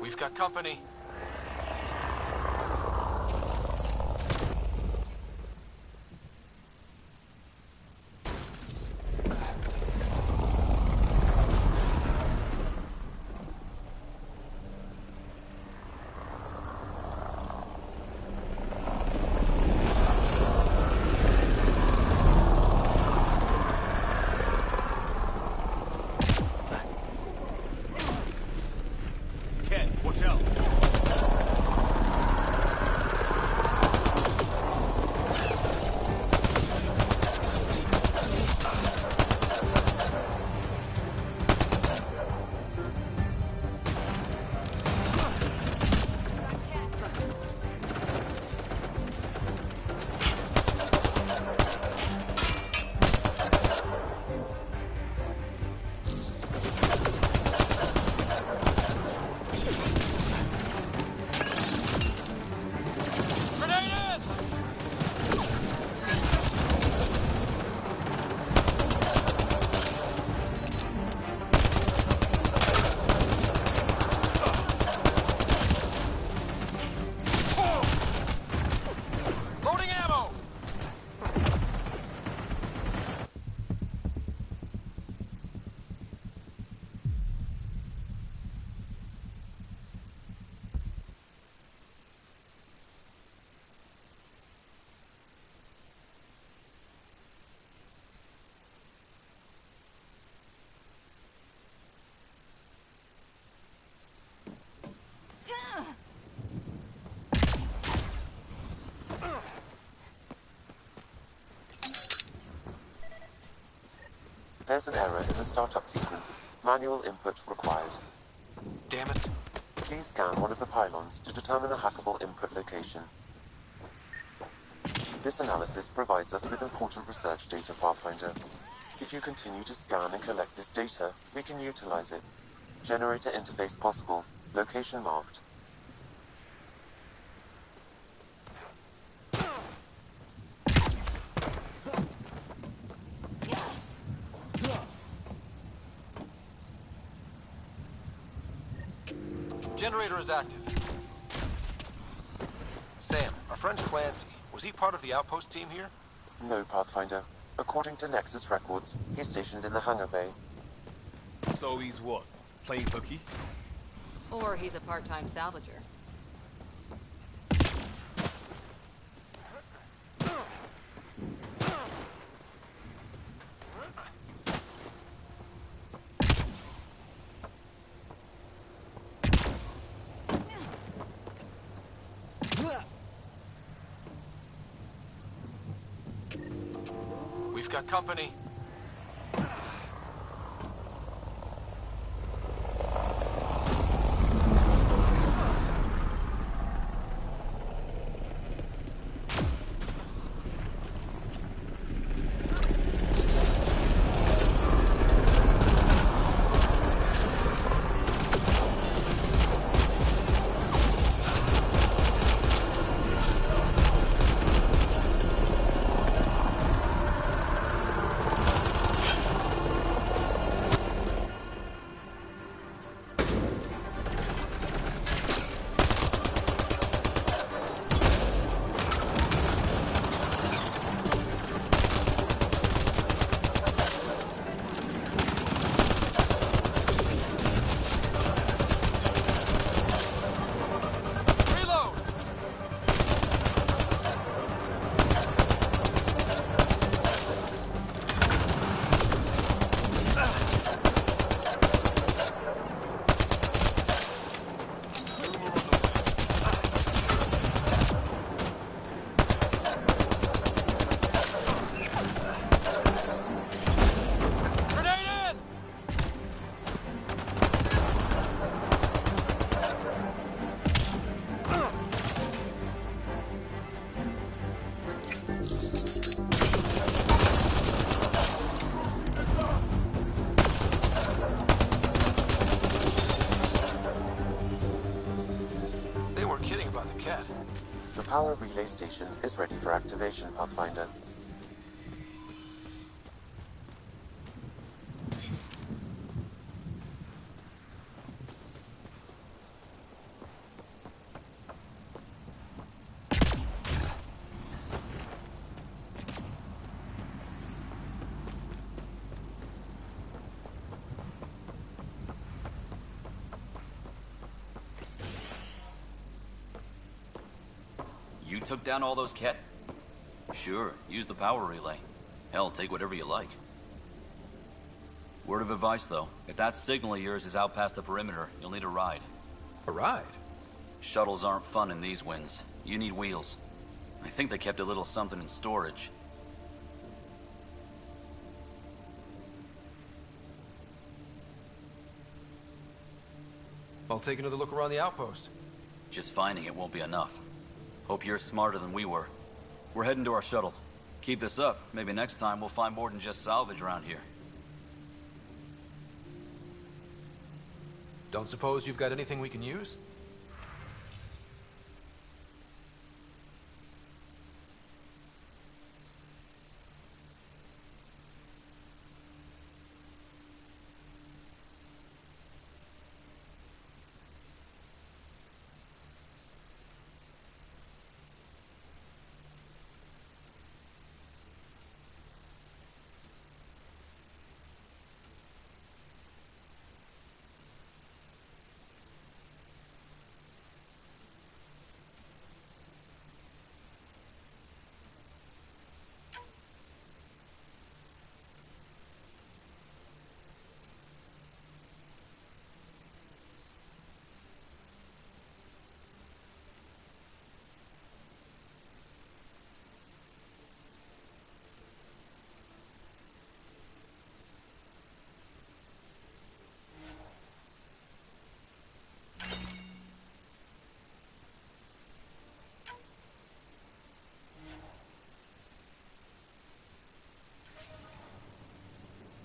We've got company. There's an error in the startup sequence. Manual input required. Damn it. Please scan one of the pylons to determine a hackable input location. This analysis provides us with important research data, Pathfinder. If you continue to scan and collect this data, we can utilize it. Generator interface possible. Location marked. Generator is active. Sam, our friend Clancy, was he part of the outpost team here? No, Pathfinder. According to Nexus records, he's stationed in the hangar bay. So he's what? Playing hooky? Or he's a part-time salvager. We've got company. about the cat? The power relay station is ready for activation, Pathfinder. You took down all those cat? Sure, use the power relay. Hell, take whatever you like. Word of advice, though. If that signal of yours is out past the perimeter, you'll need a ride. A ride? Shuttles aren't fun in these winds. You need wheels. I think they kept a little something in storage. I'll take another look around the outpost. Just finding it won't be enough. Hope you're smarter than we were. We're heading to our shuttle. Keep this up. Maybe next time we'll find more than just salvage around here. Don't suppose you've got anything we can use?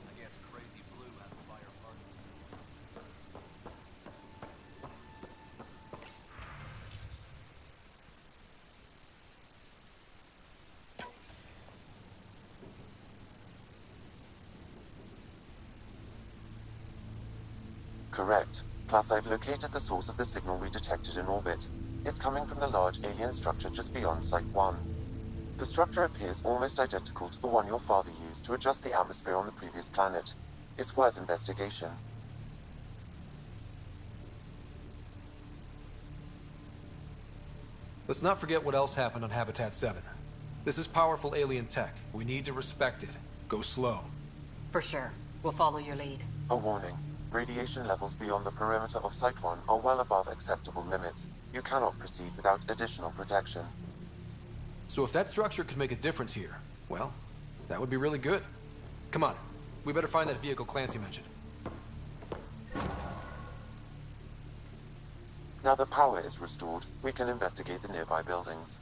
I guess Crazy Blue has a fire partner. Correct. Plus, I've located the source of the signal we detected in orbit. It's coming from the large alien structure just beyond Site 1. The structure appears almost identical to the one your father used to adjust the atmosphere on the previous planet. It's worth investigation. Let's not forget what else happened on Habitat 7. This is powerful alien tech. We need to respect it. Go slow. For sure. We'll follow your lead. A warning. Radiation levels beyond the perimeter of Site 1 are well above acceptable limits. You cannot proceed without additional protection. So if that structure could make a difference here, well, that would be really good. Come on. We better find that vehicle Clancy mentioned. Now the power is restored, we can investigate the nearby buildings.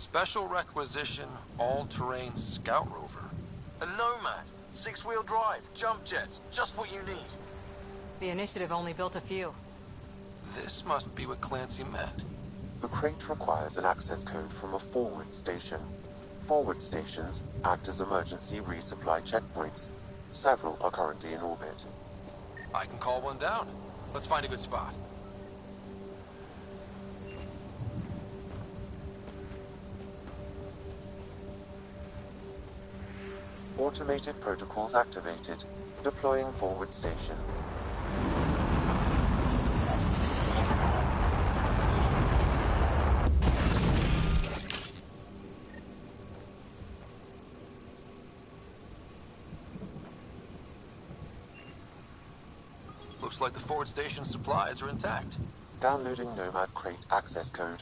Special requisition, all-terrain scout rover. A Nomad. 6-wheel drive, jump jets, just what you need. The initiative only built a few. This must be what Clancy meant. The crate requires an access code from a forward station. Forward stations act as emergency resupply checkpoints. Several are currently in orbit. I can call one down. Let's find a good spot. Automated protocols activated. Deploying forward station. Looks like the forward station supplies are intact. Downloading Nomad crate access code.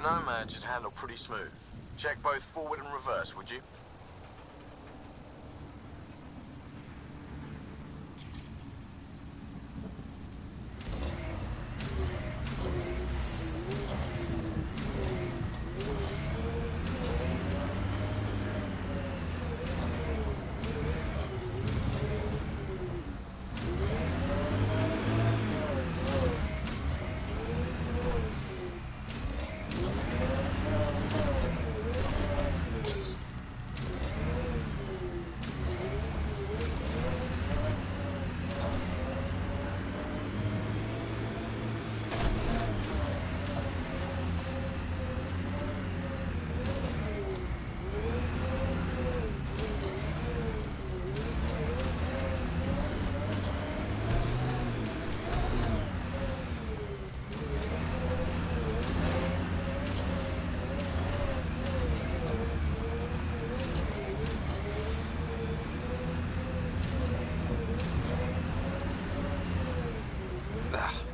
Nomad should handle pretty smooth. Check both forward and reverse, would you?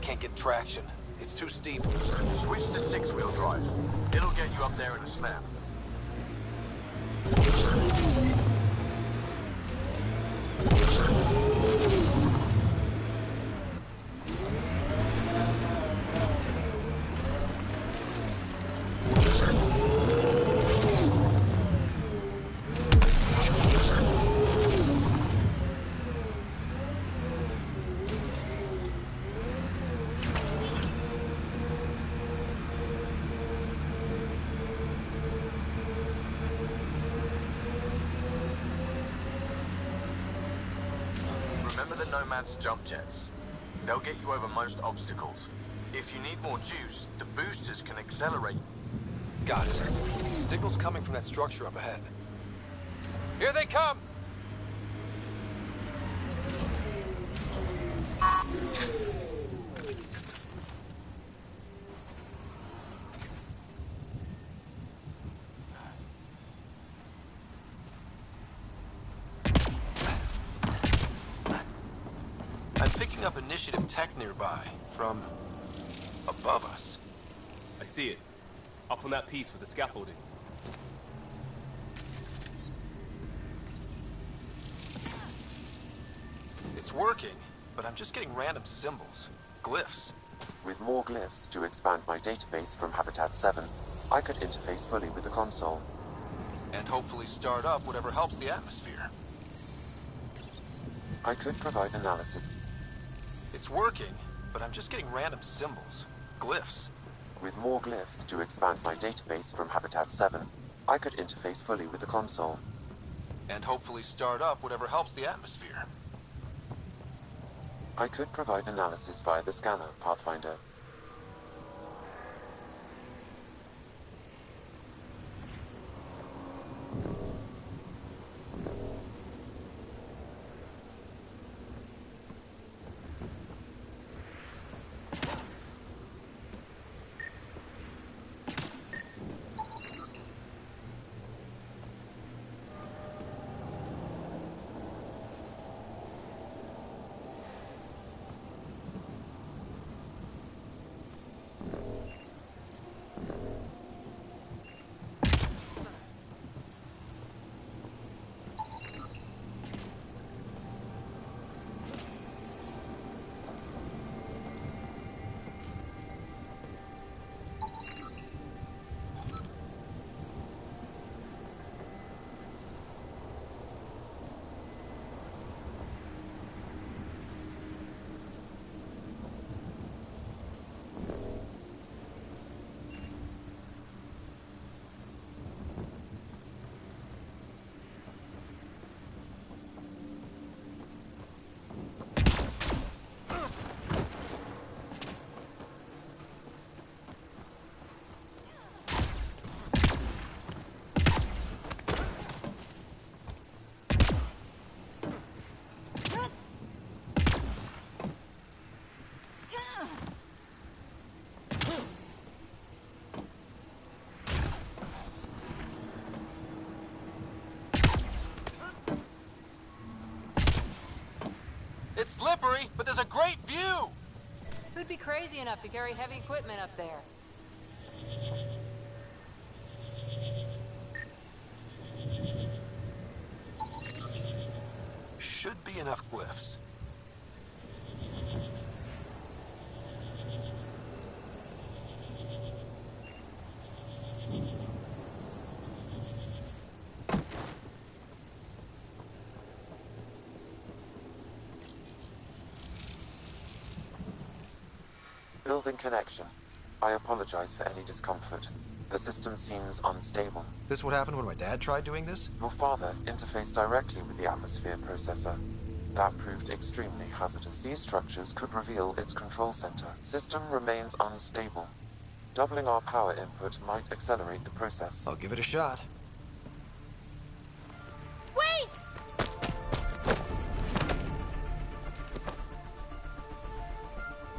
Can't get traction. It's too steep. Switch to 6-wheel drive. It'll get you up there in a snap. the Nomad's jump jets. They'll get you over most obstacles. If you need more juice, the boosters can accelerate. Got it. Signal's coming from that structure up ahead. Here they come! I'm picking up initiative tech nearby, from above us. I see it. Up on that piece with the scaffolding. It's working, but I'm just getting random symbols. Glyphs. With more glyphs to expand my database from Habitat 7, I could interface fully with the console. And hopefully start up whatever helps the atmosphere. I could provide analysis. It's working, but I'm just getting random symbols. Glyphs. With more glyphs to expand my database from Habitat 7, I could interface fully with the console. And hopefully start up whatever helps the atmosphere. I could provide analysis via the scanner, Pathfinder. It's slippery, but there's a great view! Who'd be crazy enough to carry heavy equipment up there? Should be enough glyphs. Building connection. I apologize for any discomfort. The system seems unstable. This what happened when my dad tried doing this? Your father interfaced directly with the atmosphere processor. That proved extremely hazardous. These structures could reveal its control center. System remains unstable. Doubling our power input might accelerate the process. I'll give it a shot. Wait!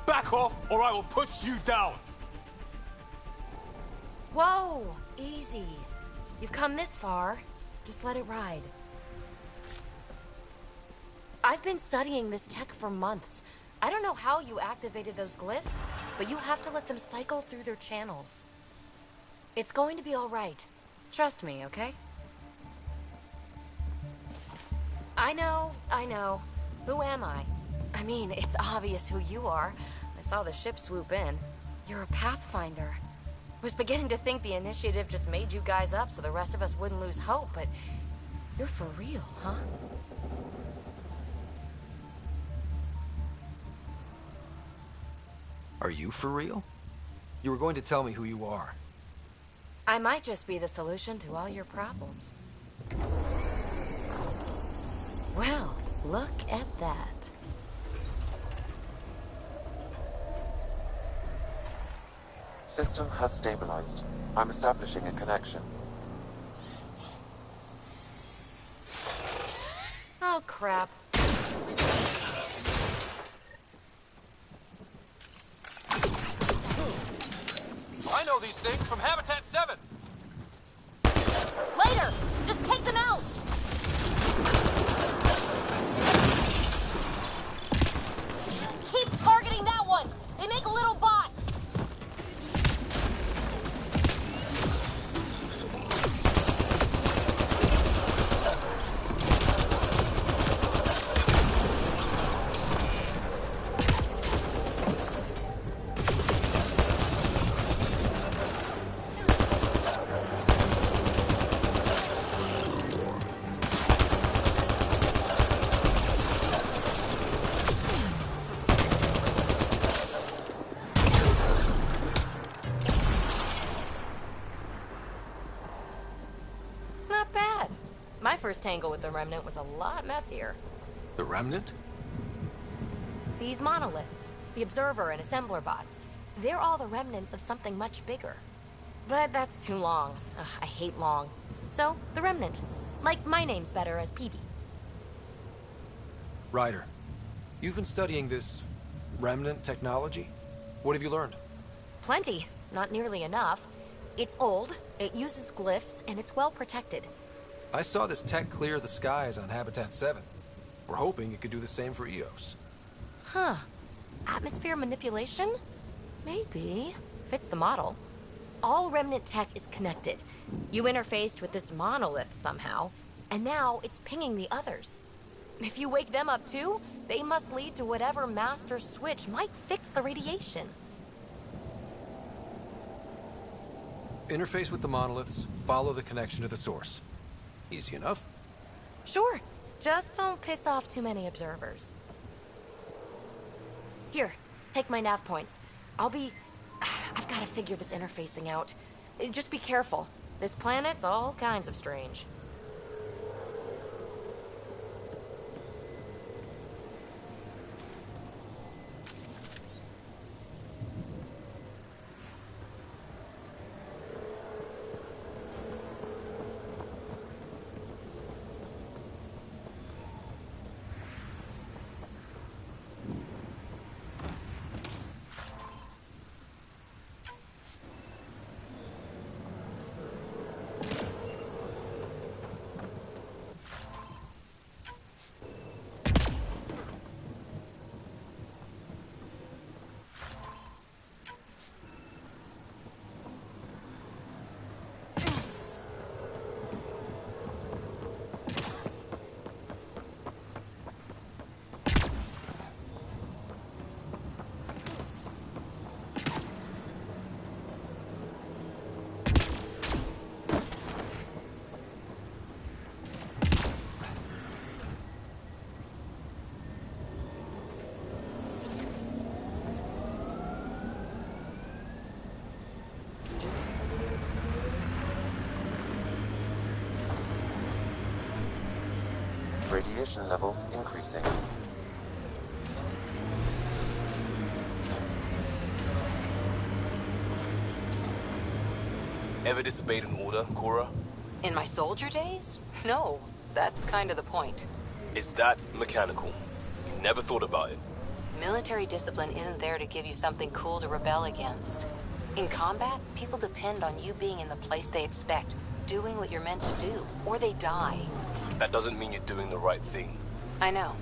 Back off, or I will push you down! Whoa! Easy. You've come this far. Just let it ride. I've been studying this tech for months. I don't know how you activated those glyphs, but you have to let them cycle through their channels. It's going to be all right. Trust me, okay? I know. Who am I? I mean, it's obvious who you are. I saw the ship swoop in. You're a Pathfinder. Was beginning to think the initiative just made you guys up so the rest of us wouldn't lose hope, but you're for real, huh? Are you for real? You were going to tell me who you are. I might just be the solution to all your problems. Well, look at that. System has stabilized. I'm establishing a connection. Oh, crap. I know these things from Habitat 7! Later! Just take them out! Keep targeting that one! They make little bots! Not bad. My first tangle with the Remnant was a lot messier. The Remnant? These monoliths, the Observer and Assembler bots, they're all the remnants of something much bigger. But that's too long. Ugh, I hate long. So, the Remnant. Like my name's better as PB. Ryder, you've been studying this Remnant technology? What have you learned? Plenty. Not nearly enough. It's old, it uses glyphs, and it's well protected. I saw this tech clear the skies on Habitat 7. We're hoping it could do the same for EOS. Huh. Atmosphere manipulation? Maybe. Fits the model. All Remnant tech is connected. You interfaced with this monolith somehow, and now it's pinging the others. If you wake them up too, they must lead to whatever master switch might fix the radiation. Interface with the monoliths, follow the connection to the source. Easy enough. Sure. Just don't piss off too many observers. Here, take my nav points. I've got to figure this interfacing out. Just be careful. This planet's all kinds of strange. Radiation levels increasing. Ever disobeyed an order, Cora? In my soldier days? No, that's kind of the point. It's that mechanical. You never thought about it. Military discipline isn't there to give you something cool to rebel against. In combat, people depend on you being in the place they expect, doing what you're meant to do, or they die. That doesn't mean you're doing the right thing. I know.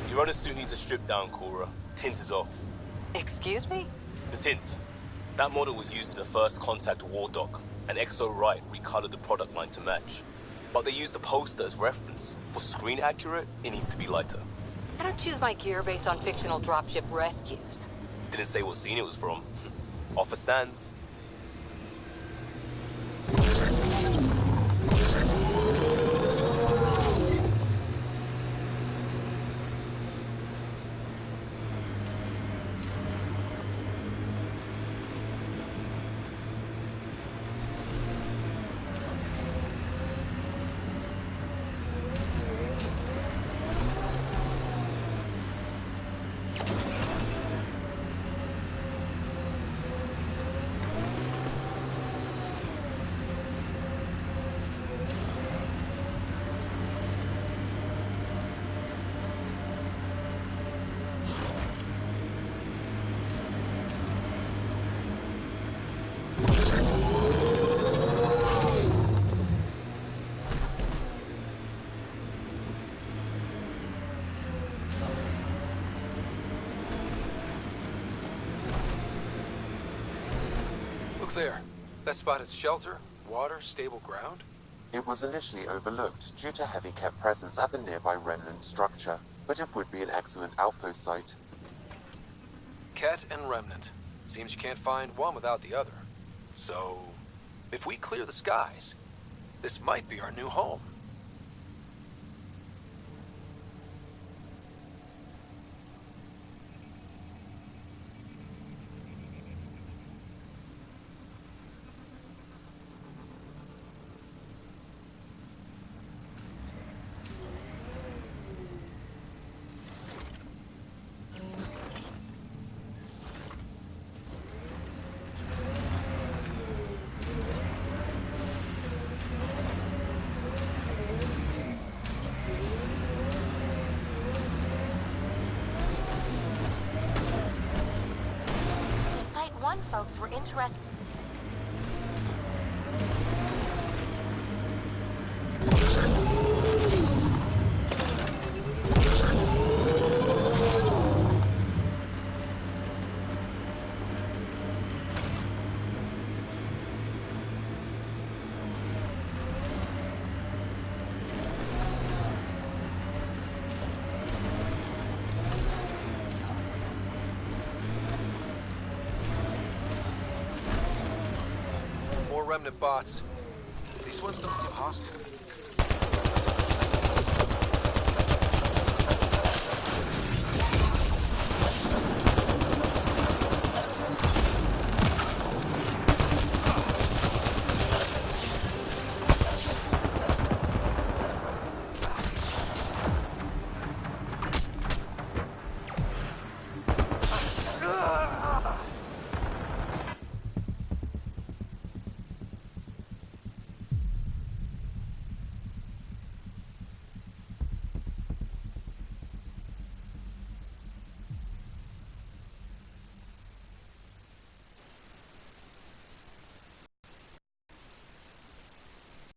Your runner suit needs a strip down, Cora. Tint is off. Excuse me? The tint. That model was used in the first contact war dock. and Exo Wright recolored the product line to match. But they used the poster as reference. For screen accurate, it needs to be lighter. I don't choose my gear based on fictional dropship rescues. Didn't say what scene it was from. Offer stands. Look there. That spot is shelter, water, stable ground. It was initially overlooked due to heavy kept presence at the nearby remnant structure, but it would be an excellent outpost site. Ket and Remnant. Seems you can't find one without the other. So, if we clear the skies, this might be our new home. Folks were interested. Remnant bots. These ones don't seem hostile.